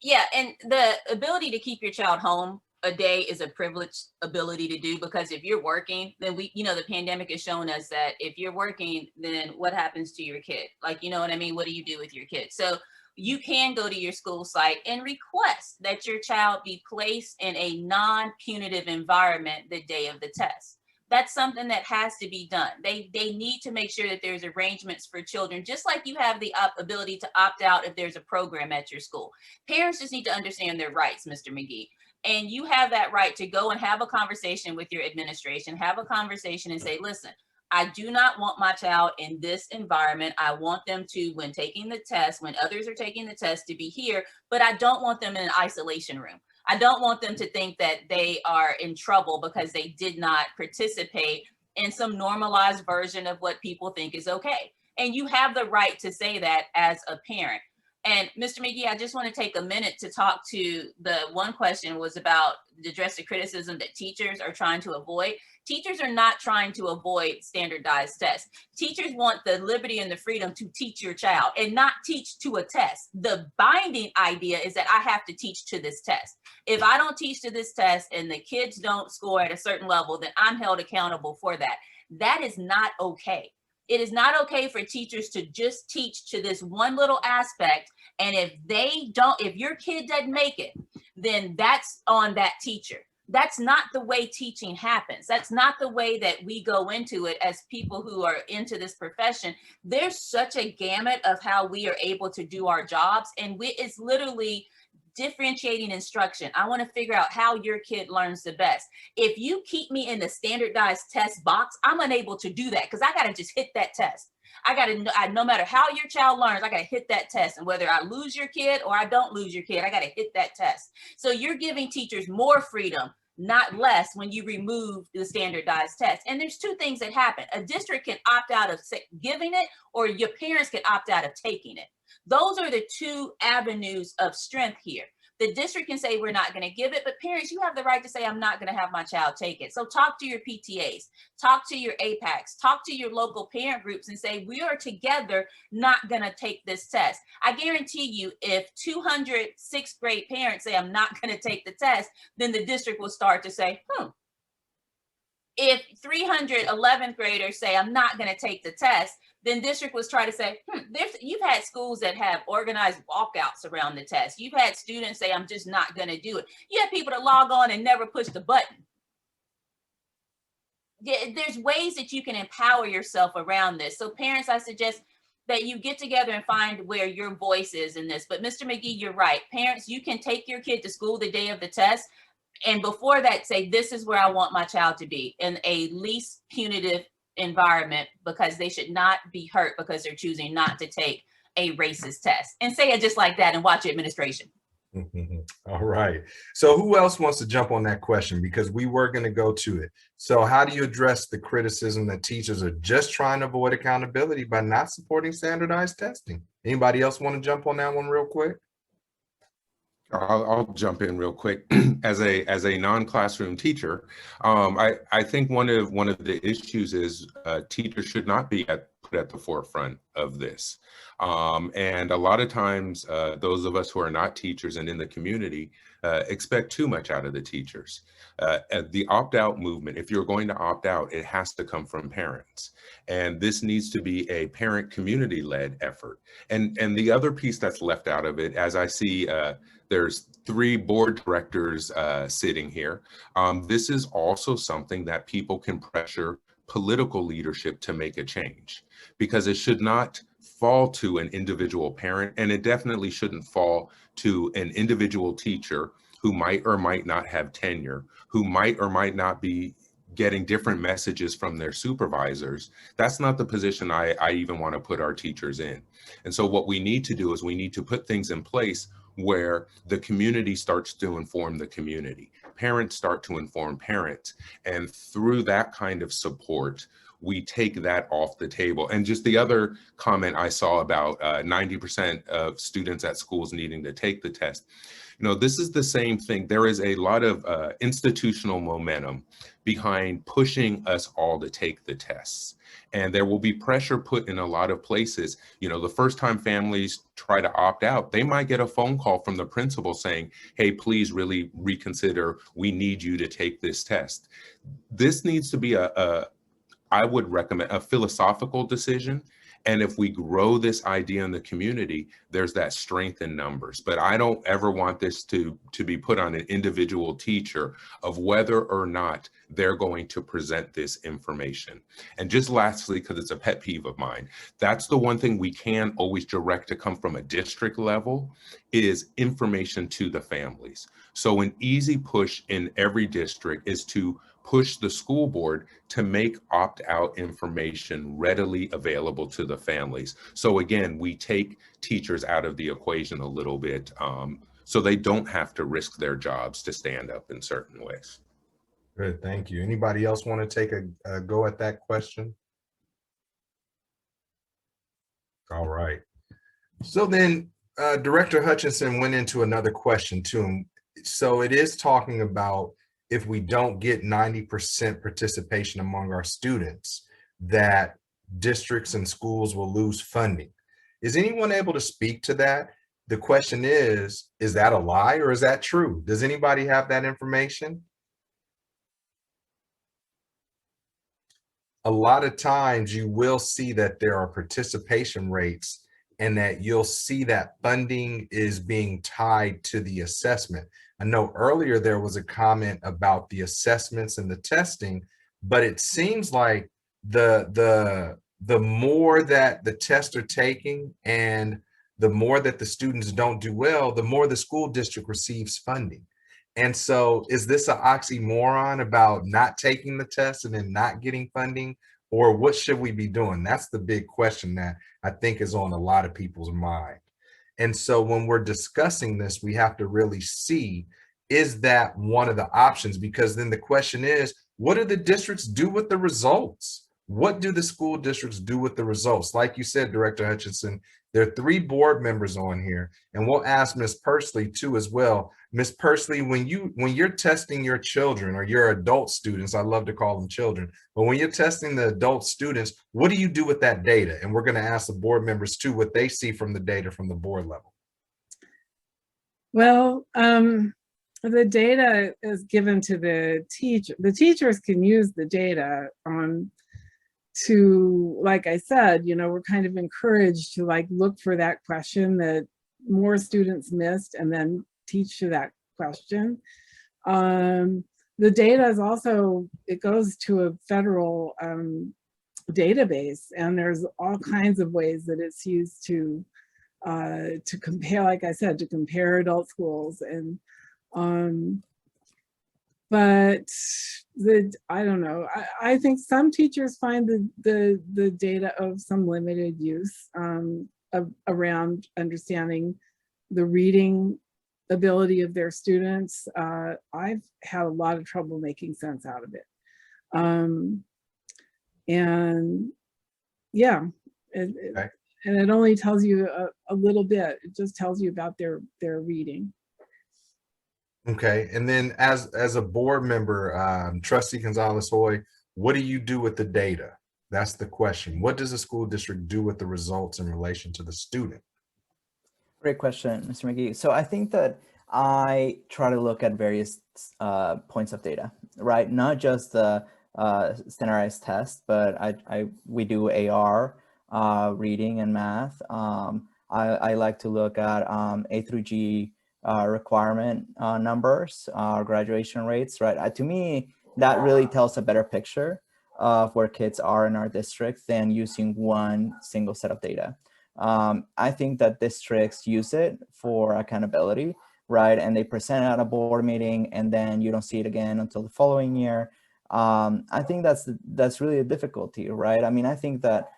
Yeah, and the ability to keep your child home a day is a privileged ability to do, because if you're working, then the pandemic has shown us that if you're working, then what happens to your kid? Like, you know what I mean? What do you do with your kid? So you can go to your school site and request that your child be placed in a non-punitive environment the day of the test. That's something that has to be done. They need to make sure that there's arrangements for children, just like you have the ability to opt out if there's a program at your school. Parents just need to understand their rights, Mr. McGee. And you have that right to go and have a conversation with your administration, have a conversation and say, listen, I do not want my child in this environment. I want them to, when taking the test, when others are taking the test, to be here, but I don't want them in an isolation room. I don't want them to think that they are in trouble because they did not participate in some normalized version of what people think is okay. And you have the right to say that as a parent. And Mr. McGee, I just want to take a minute to talk to the one question was about address the criticism that teachers are trying to avoid. Teachers are not trying to avoid standardized tests. Teachers want the liberty and the freedom to teach your child and not teach to a test. The binding idea is that I have to teach to this test. If I don't teach to this test and the kids don't score at a certain level, then I'm held accountable for that. That is not okay. It is not okay for teachers to just teach to this one little aspect. And if your kid doesn't make it, then that's on that teacher. That's not the way teaching happens. That's not the way that we go into it as people who are into this profession. There's such a gamut of how we are able to do our jobs. And it's literally differentiating instruction. I want to figure out how your kid learns the best. If you keep me in the standardized test box, I'm unable to do that because I got to just hit that test. No matter how your child learns, I got to hit that test. And whether I lose your kid or I don't lose your kid, I got to hit that test. So you're giving teachers more freedom, not less, when you remove the standardized test. And there's two things that happen. A district can opt out of giving it, or your parents can opt out of taking it. Those are the two avenues of strength here. The district can say, we're not going to give it, but parents, you have the right to say, I'm not going to have my child take it. So talk to your PTAs, talk to your APACs, talk to your local parent groups and say, we are together not going to take this test. I guarantee you, if 200 sixth grade parents say, I'm not going to take the test, then the district will start to say, If 300 11th graders say, I'm not going to take the test, then district was trying to say, you've had schools that have organized walkouts around the test. You've had students say, I'm just not going to do it. You have people that log on and never push the button. There's ways that you can empower yourself around this. So parents, I suggest that you get together and find where your voice is in this. But Mr. McGee, you're right. Parents, you can take your kid to school the day of the test. And before that, say, this is where I want my child to be, in a least punitive environment, because they should not be hurt because they're choosing not to take a racist test. And say it just like that and watch your administration. All right. So who else wants to jump on that question? Because we were going to go to it. So how do you address the criticism that teachers are just trying to avoid accountability by not supporting standardized testing? Anybody else want to jump on that one real quick? I'll jump in real quick. As a non-classroom teacher, I think one of the issues is teachers should not be put at the forefront of this. And a lot of times, those of us who are not teachers and in the community expect too much out of the teachers. The opt-out movement, if you're going to opt out, it has to come from parents. And this needs to be a parent community-led effort. And the other piece that's left out of it, as I see there's 3 board directors sitting here. This is also something that people can pressure political leadership to make a change, because it should not fall to an individual parent, and it definitely shouldn't fall to an individual teacher who might or might not have tenure, who might or might not be getting different messages from their supervisors. That's not the position I even want to put our teachers in. And so what we need to do is we need to put things in place where the community starts to inform the community. Parents start to inform parents. And through that kind of support, we take that off the table. And just the other comment I saw about 90% of students at schools needing to take the test. This is the same thing. There is a lot of institutional momentum behind pushing us all to take the tests. And there will be pressure put in a lot of places. The first time families try to opt out, they might get a phone call from the principal saying, hey, please really reconsider. We need you to take this test. This needs to be I would recommend a philosophical decision. And if we grow this idea in the community, there's that strength in numbers. But I don't ever want this to be put on an individual teacher of whether or not they're going to present this information. And just lastly, because it's a pet peeve of mine, that's the one thing we can always direct to come from a district level is information to the families. So an easy push in every district is to push the school board to make opt-out information readily available to the families. So again, we take teachers out of the equation a little bit so they don't have to risk their jobs to stand up in certain ways. Good, thank you. Anybody else want to take a go at that question? All right. So then Director Hutchinson went into another question too. So it is talking about if we don't get 90% participation among our students, that districts and schools will lose funding. Is anyone able to speak to that? The question is that a lie or is that true? Does anybody have that information? A lot of times you will see that there are participation rates and that you'll see that funding is being tied to the assessment. I know earlier there was a comment about the assessments and the testing, but it seems like the more that the tests are taking and the more that the students don't do well, the more the school district receives funding. And so is this an oxymoron about not taking the test and then not getting funding? Or what should we be doing? That's the big question that I think is on a lot of people's mind. And so when we're discussing this, we have to really see, is that one of the options? Because then the question is, what do the districts do with the results? What do the school districts do with the results? Like you said, Director Hutchinson, there are 3 board members on here, and we'll ask Ms. Pursley too as well. Ms. Pursley, when you're testing your children or your adult students, I love to call them children, but when you're testing the adult students, what do you do with that data? And we're going to ask the board members too what they see from the data from the board level. Well, the data is given to the teacher. The teachers can use the data to, like I said, we're kind of encouraged to look for that question that more students missed and then teach to that question. The data is also, it goes to a federal database, and there's all kinds of ways that it's used to compare, like I said, to compare adult schools. And but I don't know. I think some teachers find the data of some limited use around understanding the reading ability of their students. I've had a lot of trouble making sense out of it. And yeah, Okay. And it only tells you a little bit. It just tells you about their reading. Okay, and then as a board member, Trustee Gonzalez-Hoy, what do you do with the data? That's the question. What does the school district do with the results in relation to the student? Great question, Mr. McGee. So I think that I try to look at various points of data, right? Not just the standardized test, but we do AR, reading and math. I like to look at A through G requirement numbers, graduation rates, right? To me, that really tells a better picture of where kids are in our district than using one single set of data. I think that districts use it for accountability, right? And they present it at a board meeting and then you don't see it again until the following year. I think that's really a difficulty, right? I mean, I think that,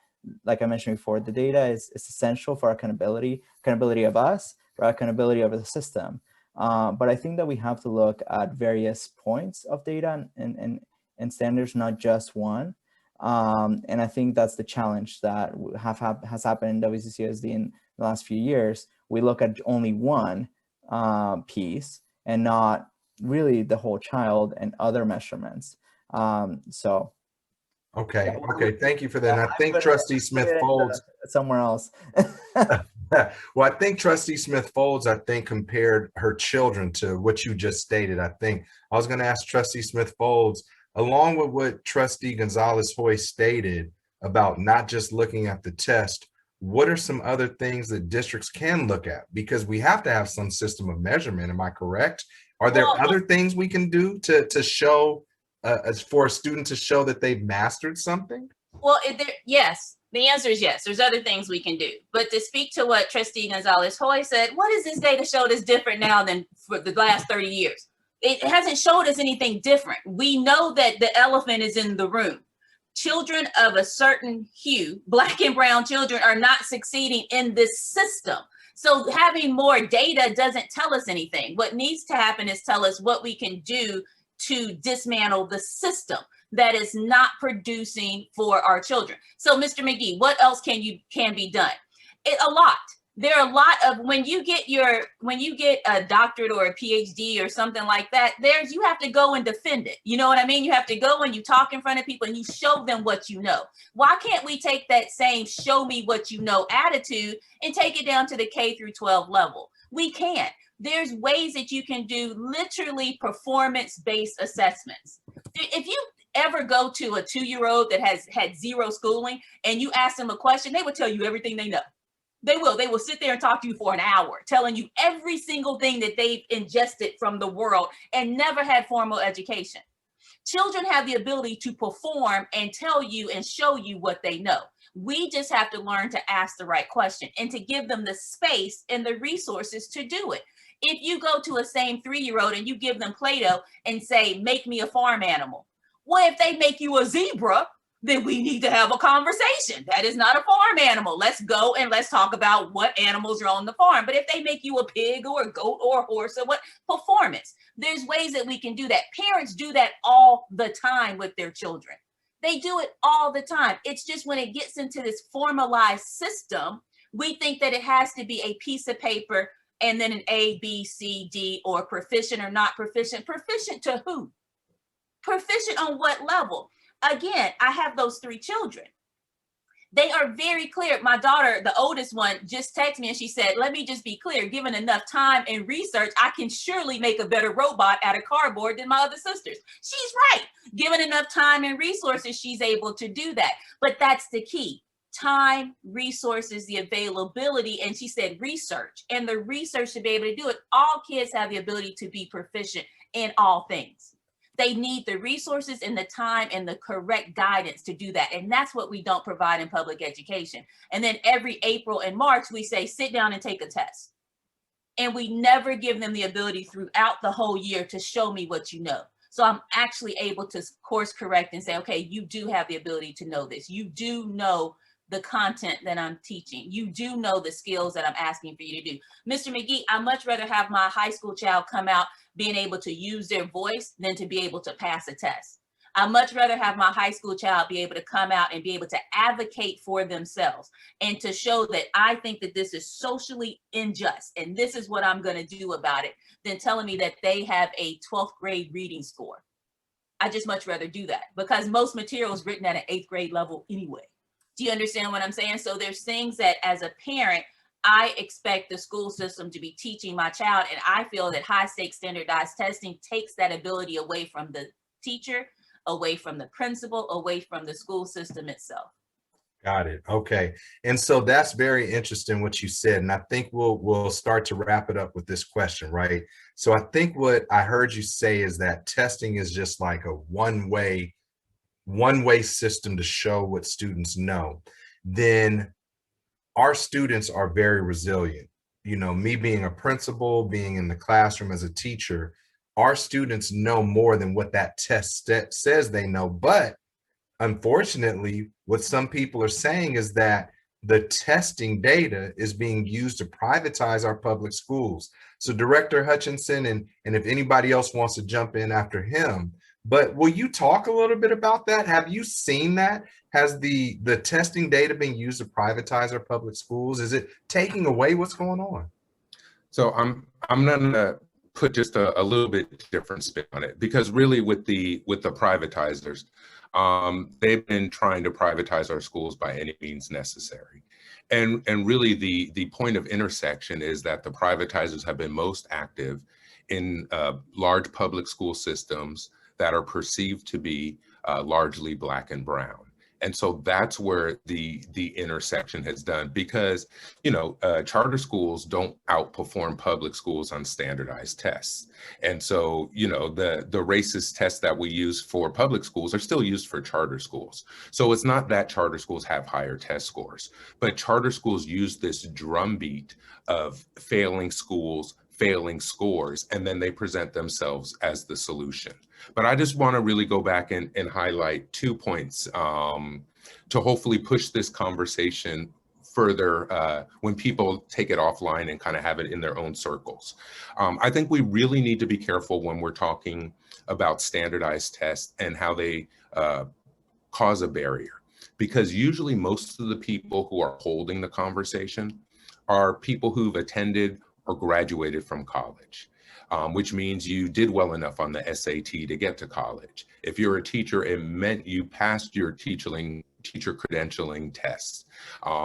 like I mentioned before, the data is essential for accountability of us, right? Accountability of the system. But I think that we have to look at various points of data and standards, not just one. And I think that's the challenge that has happened in WCCSD in the last few years. We look at only one piece and not really the whole child and other measurements. So. Okay, okay, thank you for that. And I think Trustee Smith-Folds somewhere else. Well, I think Trustee Smith-Folds, compared her children to what you just stated. I was going to ask Trustee Smith-Folds, along with what Trustee Gonzalez-Hoy stated, about not just looking at the test, what are some other things that districts can look at? Because we have to have some system of measurement, am I correct? Are there other things we can do to show, as for a student to show that they've mastered something? Well, yes, the answer is yes. There's other things we can do. But to speak to what Trustee Gonzalez-Hoy said, what does this data show that's different now than for the last 30 years? It hasn't showed us anything different. We know that the elephant is in the room. Children of a certain hue, Black and brown children, are not succeeding in this system. So having more data doesn't tell us anything. What needs to happen is tell us what we can do to dismantle the system that is not producing for our children. So Mr. McGee, what else can be done? A lot. There are a lot of, when you get a doctorate or a PhD or something like that, you have to go and defend it. You know what I mean? You have to go and you talk in front of people and you show them what you know. Why can't we take that same show me what you know attitude and take it down to the K through 12 level? We can. There's ways that you can do literally performance-based assessments. If you ever go to a 2-year-old that has had zero schooling and you ask them a question, they will tell you everything they know. They will sit there and talk to you for an hour, telling you every single thing that they've ingested from the world and never had formal education. Children have the ability to perform and tell you and show you what they know. We just have to learn to ask the right question and to give them the space and the resources to do it. If you go to a same 3-year-old and you give them Play-Doh and say, make me a farm animal. Well, if they make you a zebra, then we need to have a conversation. That is not a farm animal. Let's go and let's talk about what animals are on the farm. But if they make you a pig or a goat or a horse or what, performance. There's ways that we can do that. Parents do that all the time with their children. They do it all the time. It's just when it gets into this formalized system, we think that it has to be a piece of paper and then an A, B, C, D, or proficient or not proficient. Proficient to who? Proficient on what level? Again, I have those 3 children. They are very clear. My daughter, the oldest one, just texted me and she said, let me just be clear, given enough time and research, I can surely make a better robot out of cardboard than my other sisters. She's right. Given enough time and resources, she's able to do that. But that's the key. Time, resources, the availability, and she said research. And the research to be able to do it, all kids have the ability to be proficient in all things. They need the resources and the time and the correct guidance to do that. And that's what we don't provide in public education. And then every April and March, we say, sit down and take a test. And we never give them the ability throughout the whole year to show me what you know. So I'm actually able to course correct and say, okay, you do have the ability to know this. You do know the content that I'm teaching. You do know the skills that I'm asking for you to do. Mr. McGee, I'd much rather have my high school child come out being able to use their voice than to be able to pass a test. I'd much rather have my high school child be able to come out and be able to advocate for themselves and to show that I think that this is socially unjust and this is what I'm going to do about it than telling me that they have a 12th grade reading score. I just much rather do that because most material is written at an 8th grade level anyway. Do you understand what I'm saying? So there's things that as a parent, I expect the school system to be teaching my child. And I feel that high stakes standardized testing takes that ability away from the teacher, away from the principal, away from the school system itself. Got it. Okay. And so that's very interesting what you said. And I think we'll start to wrap it up with this question, right? So I think what I heard you say is that testing is just like a one-way system to show what students know. Then our students are very resilient. You know, me being a principal, being in the classroom as a teacher, our students know more than what that test says they know. But unfortunately, what some people are saying is that the testing data is being used to privatize our public schools. So Director Hutchinson, and if anybody else wants to jump in after him, but will you talk a little bit about that? Have you seen that? Has the testing data being used to privatize our public schools? Is it taking away what's going on? So I'm gonna put just a little bit different spin on it, because really with the privatizers, they've been trying to privatize our schools by any means necessary. And really the point of intersection is that the privatizers have been most active in large public school systems that are perceived to be largely Black and brown. And so that's where the intersection has done, because, you know, charter schools don't outperform public schools on standardized tests. And so, you know, the racist tests that we use for public schools are still used for charter schools. So it's not that charter schools have higher test scores, but charter schools use this drumbeat of failing schools, failing scores, and then they present themselves as the solution. But I just want to really go back and highlight 2 points to hopefully push this conversation further when people take it offline and kind of have it in their own circles. I think we really need to be careful when we're talking about standardized tests and how they cause a barrier, because usually most of the people who are holding the conversation are people who've attended or graduated from college, which means you did well enough on the SAT to get to college. If you're a teacher, it meant you passed your teacher credentialing tests.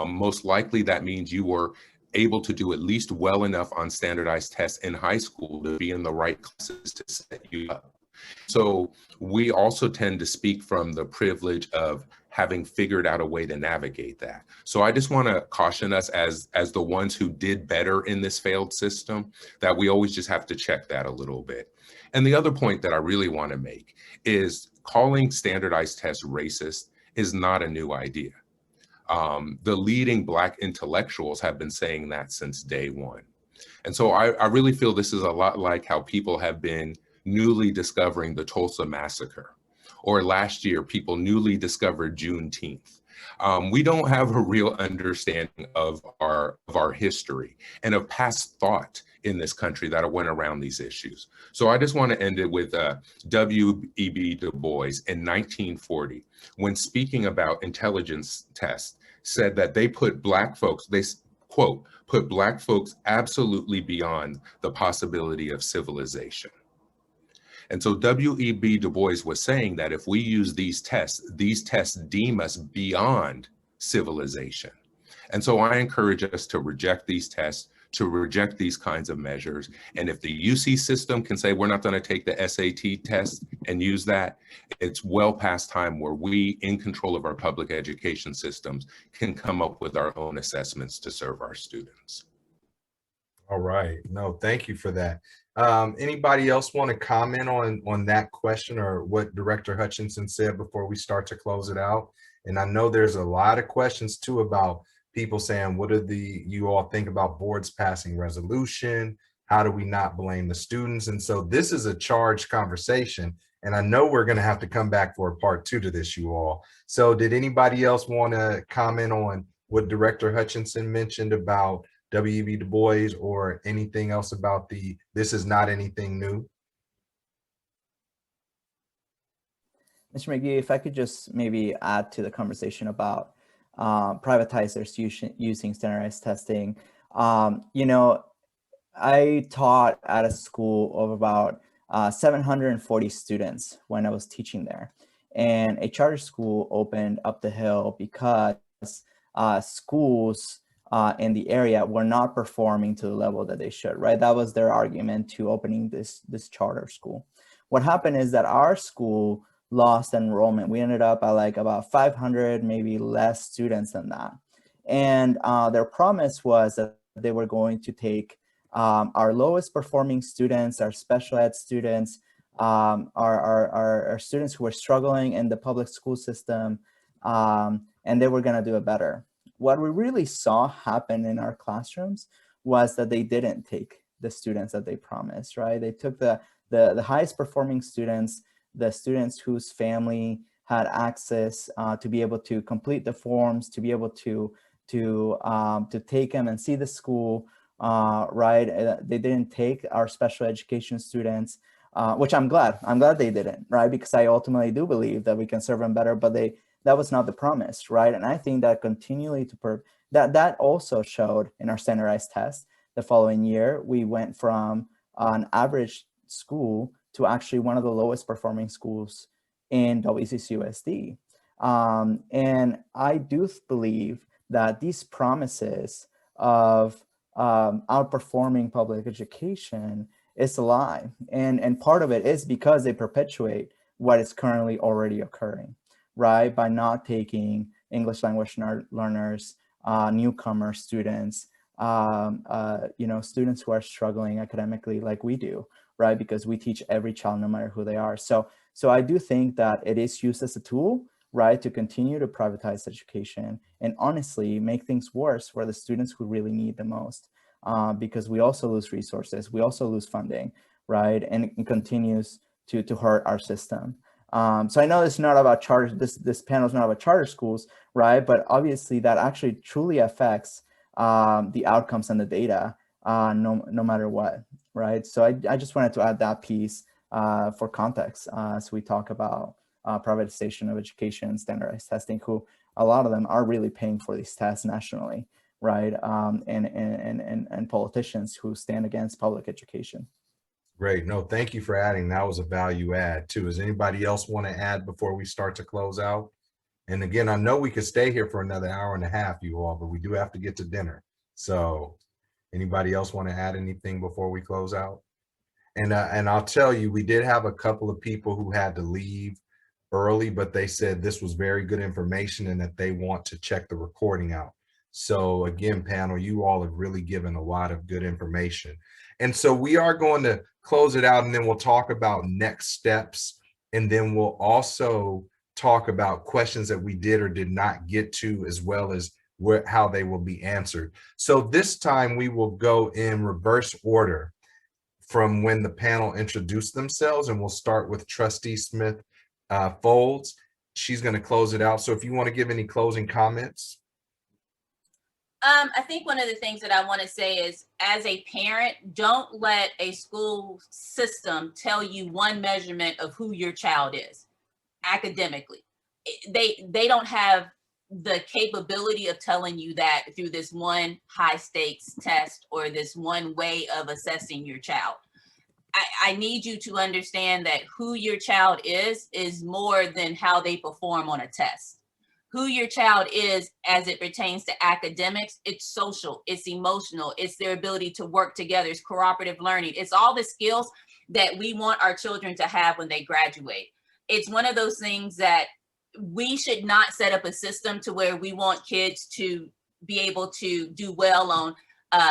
Most likely that means you were able to do at least well enough on standardized tests in high school to be in the right classes to set you up. So we also tend to speak from the privilege of having figured out a way to navigate that. So I just want to caution us as the ones who did better in this failed system, that we always just have to check that a little bit. And the other point that I really want to make is calling standardized tests racist is not a new idea. The leading Black intellectuals have been saying that since day one. And so I really feel this is a lot like how people have been newly discovering the Tulsa Massacre, or last year, people newly discovered Juneteenth. We don't have a real understanding of our history and of past thought in this country that went around these issues. So I just want to end it with W.E.B. Du Bois in 1940, when speaking about intelligence tests, said that they put Black folks, they quote, put Black folks absolutely beyond the possibility of civilization. And so W.E.B. Du Bois was saying that if we use these tests deem us beyond civilization. And so I encourage us to reject these tests, to reject these kinds of measures. And if the UC system can say we're not going to take the SAT test and use that, it's well past time where we, in control of our public education systems, can come up with our own assessments to serve our students. All right. No, thank you for that. Anybody else want to comment on that question or what Director Hutchinson said before we start to close it out? And I know there's a lot of questions too about people saying, what do you all think about boards passing resolution? How do we not blame the students? And so this is a charged conversation. And I know we're going to have to come back for a part 2 to this, you all. So did anybody else want to comment on what Director Hutchinson mentioned about W.E.B. Du Bois, or anything else about this is not anything new? Mr. McGee, if I could just maybe add to the conversation about privatizers using standardized testing. You know, I taught at a school of about 740 students when I was teaching there. And a charter school opened up the hill because schools in the area were not performing to the level that they should, right? That was their argument to opening this charter school. What happened is that our school lost enrollment. We ended up at like about 500, maybe less students than that. And their promise was that they were going to take our lowest performing students, our special ed students, our students who were struggling in the public school system, and they were gonna do it better. What we really saw happen in our classrooms was that they didn't take the students that they promised, right? They took the highest performing students, the students whose family had access to be able to complete the forms, to be able to take them and see the school, right? They didn't take our special education students, which I'm glad they didn't, right? Because I ultimately do believe that we can serve them better, but that was not the promise, right? And I think that continually that also showed in our standardized test. The following year, we went from an average school to actually one of the lowest performing schools in WCCUSD. And I do believe that these promises of outperforming public education is a lie. And part of it is because they perpetuate what is currently already occurring, right? By not taking English language learners, newcomer students, students who are struggling academically like we do, right? Because we teach every child no matter who they are. So I do think that it is used as a tool, right, to continue to privatize education and honestly make things worse for the students who really need the most, because we also lose resources, we also lose funding, right? And it continues to hurt our system. So I know it's not about charter, this panel is not about charter schools, right? But obviously that actually truly affects the outcomes and the data, no matter what, right? So I just wanted to add that piece for context as we talk about privatization of education, standardized testing, who a lot of them are really paying for these tests nationally, right? And politicians who stand against public education. Great. No, thank you for adding. That was a value add too. Does anybody else want to add before we start to close out? And again, I know we could stay here for another hour and a half, you all, but we do have to get to dinner. So anybody else want to add anything before we close out? And I'll tell you, we did have a couple of people who had to leave early, but they said this was very good information and that they want to check the recording out. So again, panel, you all have really given a lot of good information. And so we are going to close it out, and then we'll talk about next steps. And then we'll also talk about questions that we did or did not get to, as well as how they will be answered. So this time we will go in reverse order from when the panel introduced themselves, and we'll start with Trustee Smith Folds. She's going to close it out. So if you want to give any closing comments. I think one of the things that I want to say is, as a parent, don't let a school system tell you one measurement of who your child is academically. They don't have the capability of telling you that through this one high stakes test or this one way of assessing your child. I need you to understand that who your child is more than how they perform on a test. Who your child is as it pertains to academics, it's social, it's emotional, it's their ability to work together, it's cooperative learning. It's all the skills that we want our children to have when they graduate. It's one of those things that we should not set up a system to where we want kids to be able to do well on,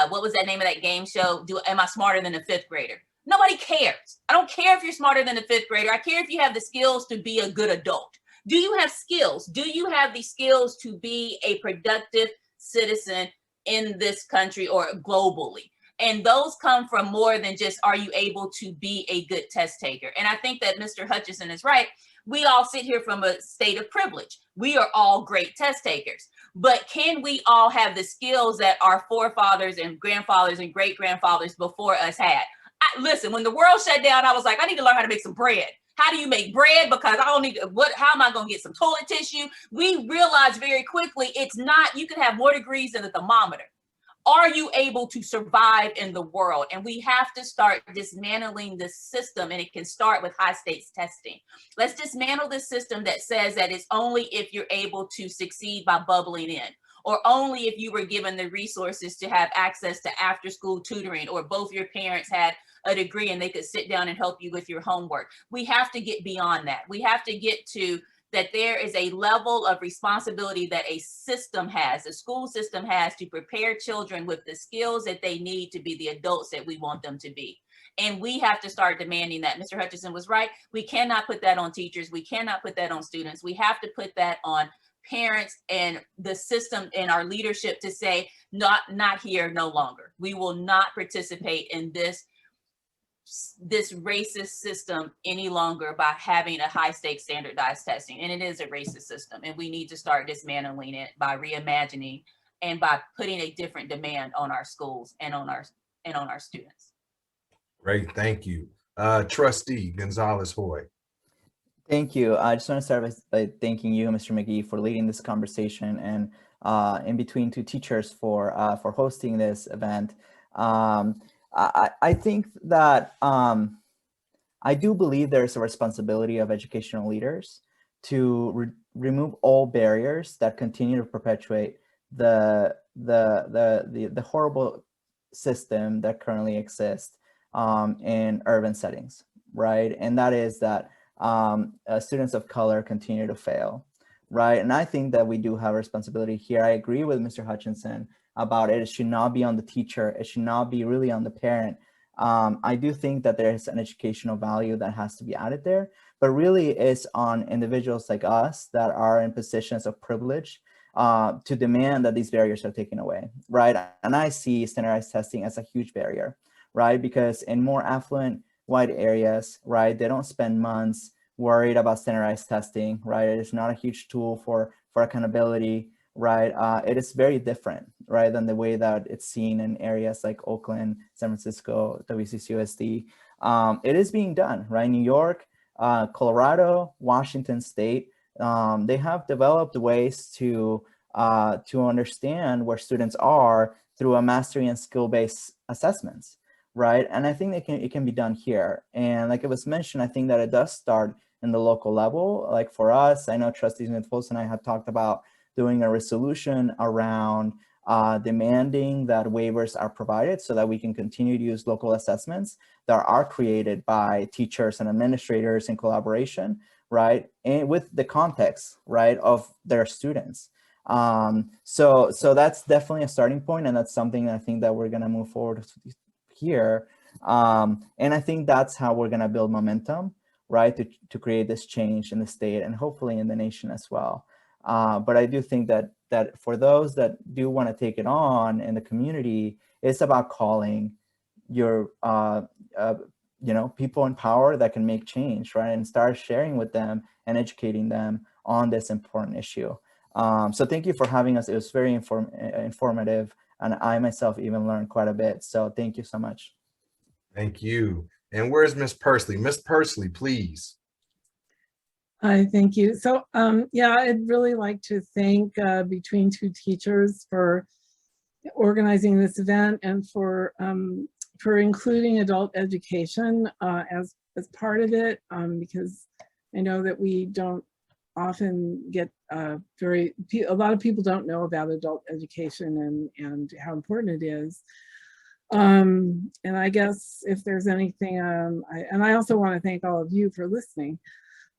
what was that name of that game show? Am I smarter than a fifth grader? Nobody cares. I don't care if you're smarter than a fifth grader. I care if you have the skills to be a good adult. Do you have skills? Do you have the skills to be a productive citizen in this country or globally? And those come from more than just, are you able to be a good test taker? And I think that Mr. Hutchison is right. We all sit here from a state of privilege. We are all great test takers. But can we all have the skills that our forefathers and grandfathers and great-grandfathers before us had? Listen, when the world shut down, I was like, I need to learn how to make some bread. How do you make bread? Because I don't need how am I going to get some toilet tissue? We realized very quickly, it's not, you can have more degrees than a thermometer. Are you able to survive in the world? And we have to start dismantling this system, and it can start with high stakes testing. Let's dismantle this system that says that it's only if you're able to succeed by bubbling in, or only if you were given the resources to have access to after school tutoring, or both your parents had a degree and they could sit down and help you with your homework. We have to get beyond that. We have to get to that there is a level of responsibility that a system has, a school system has, to prepare children with the skills that they need to be the adults that we want them to be. And we have to start demanding that. Mr. Hutchison was right. We cannot put that on teachers. We cannot put that on students. We have to put that on parents and the system and our leadership to say, not here, no longer. We will not participate in this racist system any longer by having a high stakes standardized testing. And it is a racist system, and we need to start dismantling it by reimagining and by putting a different demand on our schools and on our students. Great, thank you. Trustee Gonzalez-Hoy. Thank you. I just want to start by thanking you, Mr. McGee, for leading this conversation, and in between two teachers for hosting this event. I think that I do believe there's a responsibility of educational leaders to remove all barriers that continue to perpetuate the horrible system that currently exists in urban settings, right? And that is that students of color continue to fail. right? And I think that we do have a responsibility here. I agree with Mr. Hutchinson about it. It should not be on the teacher. It should not be really on the parent. I do think that there is an educational value that has to be added there, but really it's on individuals like us that are in positions of privilege to demand that these barriers are taken away, right? And I see standardized testing as a huge barrier, right? Because in more affluent white areas, right, they don't spend months worried about standardized testing, right? It is not a huge tool for accountability, right? It is very different, right, than the way that it's seen in areas like Oakland, San Francisco, WCCUSD. It is being done, right? New York, Colorado, Washington State, they have developed ways to understand where students are through a mastery and skill-based assessments, right? And I think it can be done here. And like it was mentioned, I think that it does start in the local level. Like for us, I know Trustee Smith-Foltz and I have talked about doing a resolution around demanding that waivers are provided so that we can continue to use local assessments that are created by teachers and administrators in collaboration, right? And with the context, right, of their students. So that's definitely a starting point, and that's something I think that we're gonna move forward here. And I think that's how we're gonna build momentum, right, to create this change in the state and hopefully in the nation as well. But I do think that for those that do want to take it on in the community, it's about calling your people in power that can make change, right, and start sharing with them and educating them on this important issue. So thank you for having us. It was very informative, and I myself even learned quite a bit. So thank you so much. Thank you. And where's Miss Pursley? Miss Pursley, please. Hi, thank you. So yeah, I'd really like to thank Between Two Teachers for organizing this event and for including adult education as part of it, because I know that we don't often get a lot of people don't know about adult education and how important it is. And I guess if there's anything, I also want to thank all of you for listening.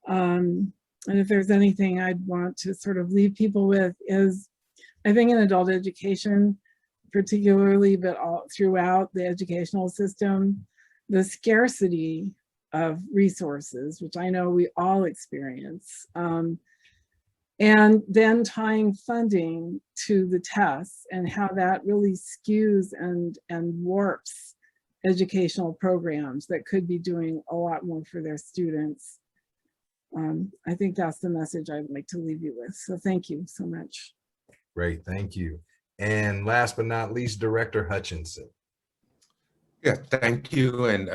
And if there's anything I'd want to sort of leave people with is, I think in adult education, particularly, but all throughout the educational system, the scarcity of resources, which I know we all experience, and then tying funding to the tests and how that really skews and warps educational programs that could be doing a lot more for their students. I think that's the message I'd like to leave you with. So thank you so much. Great, thank you. And last but not least, Director Hutchinson. Yeah, thank you. And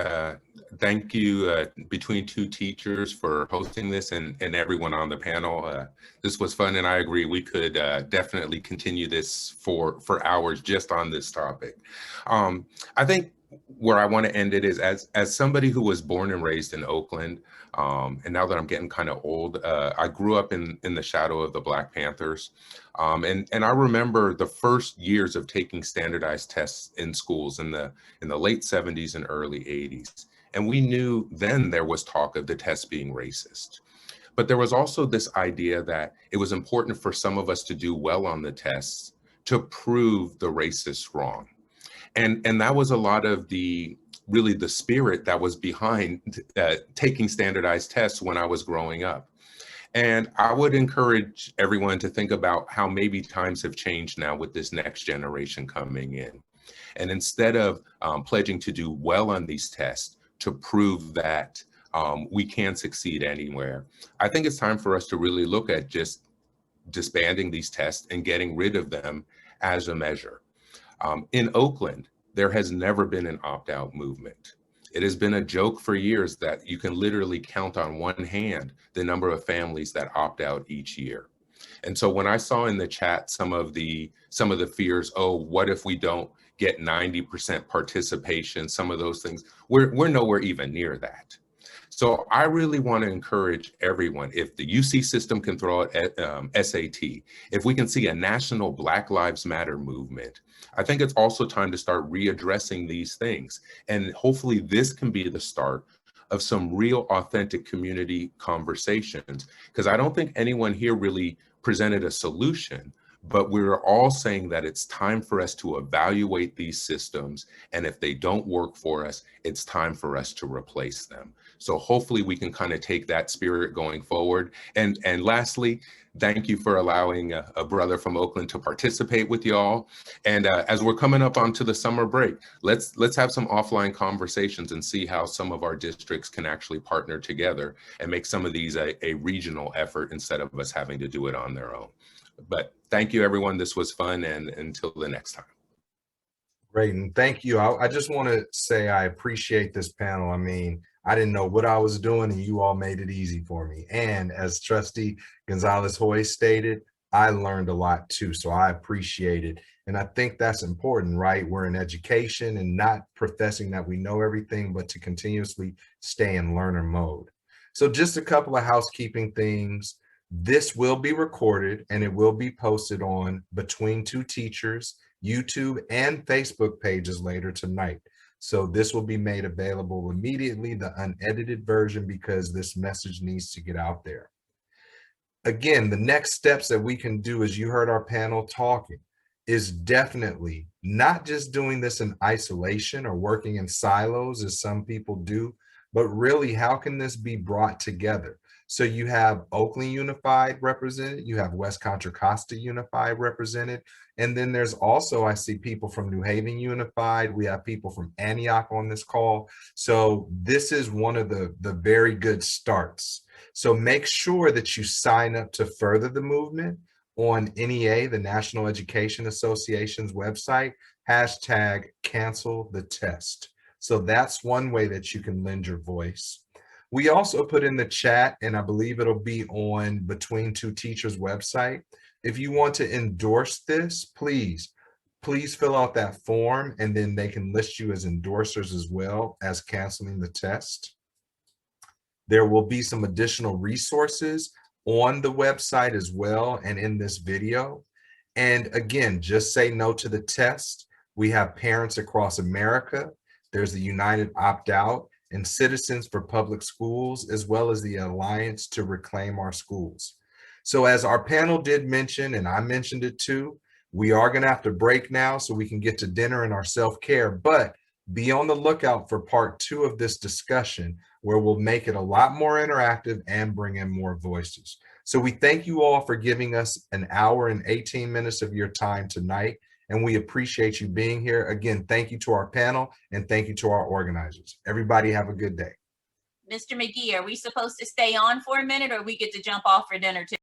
thank you Between Two Teachers for hosting this and everyone on the panel. This was fun, and I agree we could definitely continue this for hours just on this topic. I think where I want to end it is as somebody who was born and raised in Oakland, and now that I'm getting kind of old, I grew up in the shadow of the Black Panthers. And I remember the first years of taking standardized tests in schools in the late 70s and early 80s. And we knew then there was talk of the tests being racist. But there was also this idea that it was important for some of us to do well on the tests to prove the racists wrong. And that was a lot of really the spirit that was behind taking standardized tests when I was growing up. And I would encourage everyone to think about how maybe times have changed now with this next generation coming in. And instead of pledging to do well on these tests to prove that we can succeed anywhere, I think it's time for us to really look at just disbanding these tests and getting rid of them as a measure. In Oakland, there has never been an opt-out movement. It has been a joke for years that you can literally count on one hand the number of families that opt out each year. And so when I saw in the chat some of the fears, oh, what if we don't get 90% participation, some of those things, we're nowhere even near that. So I really want to encourage everyone, if the UC system can throw out SAT, if we can see a national Black Lives Matter movement, I think it's also time to start readdressing these things. And hopefully this can be the start of some real authentic community conversations, because I don't think anyone here really presented a solution, but we're all saying that it's time for us to evaluate these systems. And if they don't work for us, it's time for us to replace them. So hopefully we can kind of take that spirit going forward. And lastly, thank you for allowing a brother from Oakland to participate with y'all. And as we're coming up onto the summer break, let's have some offline conversations and see how some of our districts can actually partner together and make some of these a regional effort instead of us having to do it on their own. But thank you, everyone. This was fun, and until the next time. Great, and thank you. I just want to say I appreciate this panel. I mean, I didn't know what I was doing, and you all made it easy for me. And as Trustee Gonzalez-Hoy stated, I learned a lot too, so I appreciate it. And I think that's important, right? We're in education and not professing that we know everything, but to continuously stay in learner mode. So just a couple of housekeeping things. This will be recorded and it will be posted on Between Two Teachers, YouTube and Facebook pages later tonight. So this will be made available immediately, the unedited version, because this message needs to get out there. Again, the next steps that we can do, as you heard our panel talking, is definitely not just doing this in isolation or working in silos as some people do, but really how can this be brought together? So you have Oakland Unified represented, you have West Contra Costa Unified represented, and then there's also, I see people from New Haven Unified, we have people from Antioch on this call. So this is one of the very good starts. So make sure that you sign up to further the movement on NEA, the National Education Association's website, #CancelTheTest. So that's one way that you can lend your voice. We also put in the chat, and I believe it'll be on Between Two Teachers website. If you want to endorse this, please fill out that form, and then they can list you as endorsers as well as canceling the test. There will be some additional resources on the website as well and in this video. And again, just say no to the test. We have Parents Across America. There's the United Opt-Out and Citizens for Public Schools, as well as the Alliance to Reclaim Our Schools. So as our panel did mention, and I mentioned it too, we are gonna have to break now so we can get to dinner and our self-care, but be on the lookout for part 2 of this discussion, where we'll make it a lot more interactive and bring in more voices. So we thank you all for giving us an hour and 18 minutes of your time tonight, and we appreciate you being here. Again, thank you to our panel and thank you to our organizers. Everybody have a good day. Mr. McGee, are we supposed to stay on for a minute or we get to jump off for dinner too?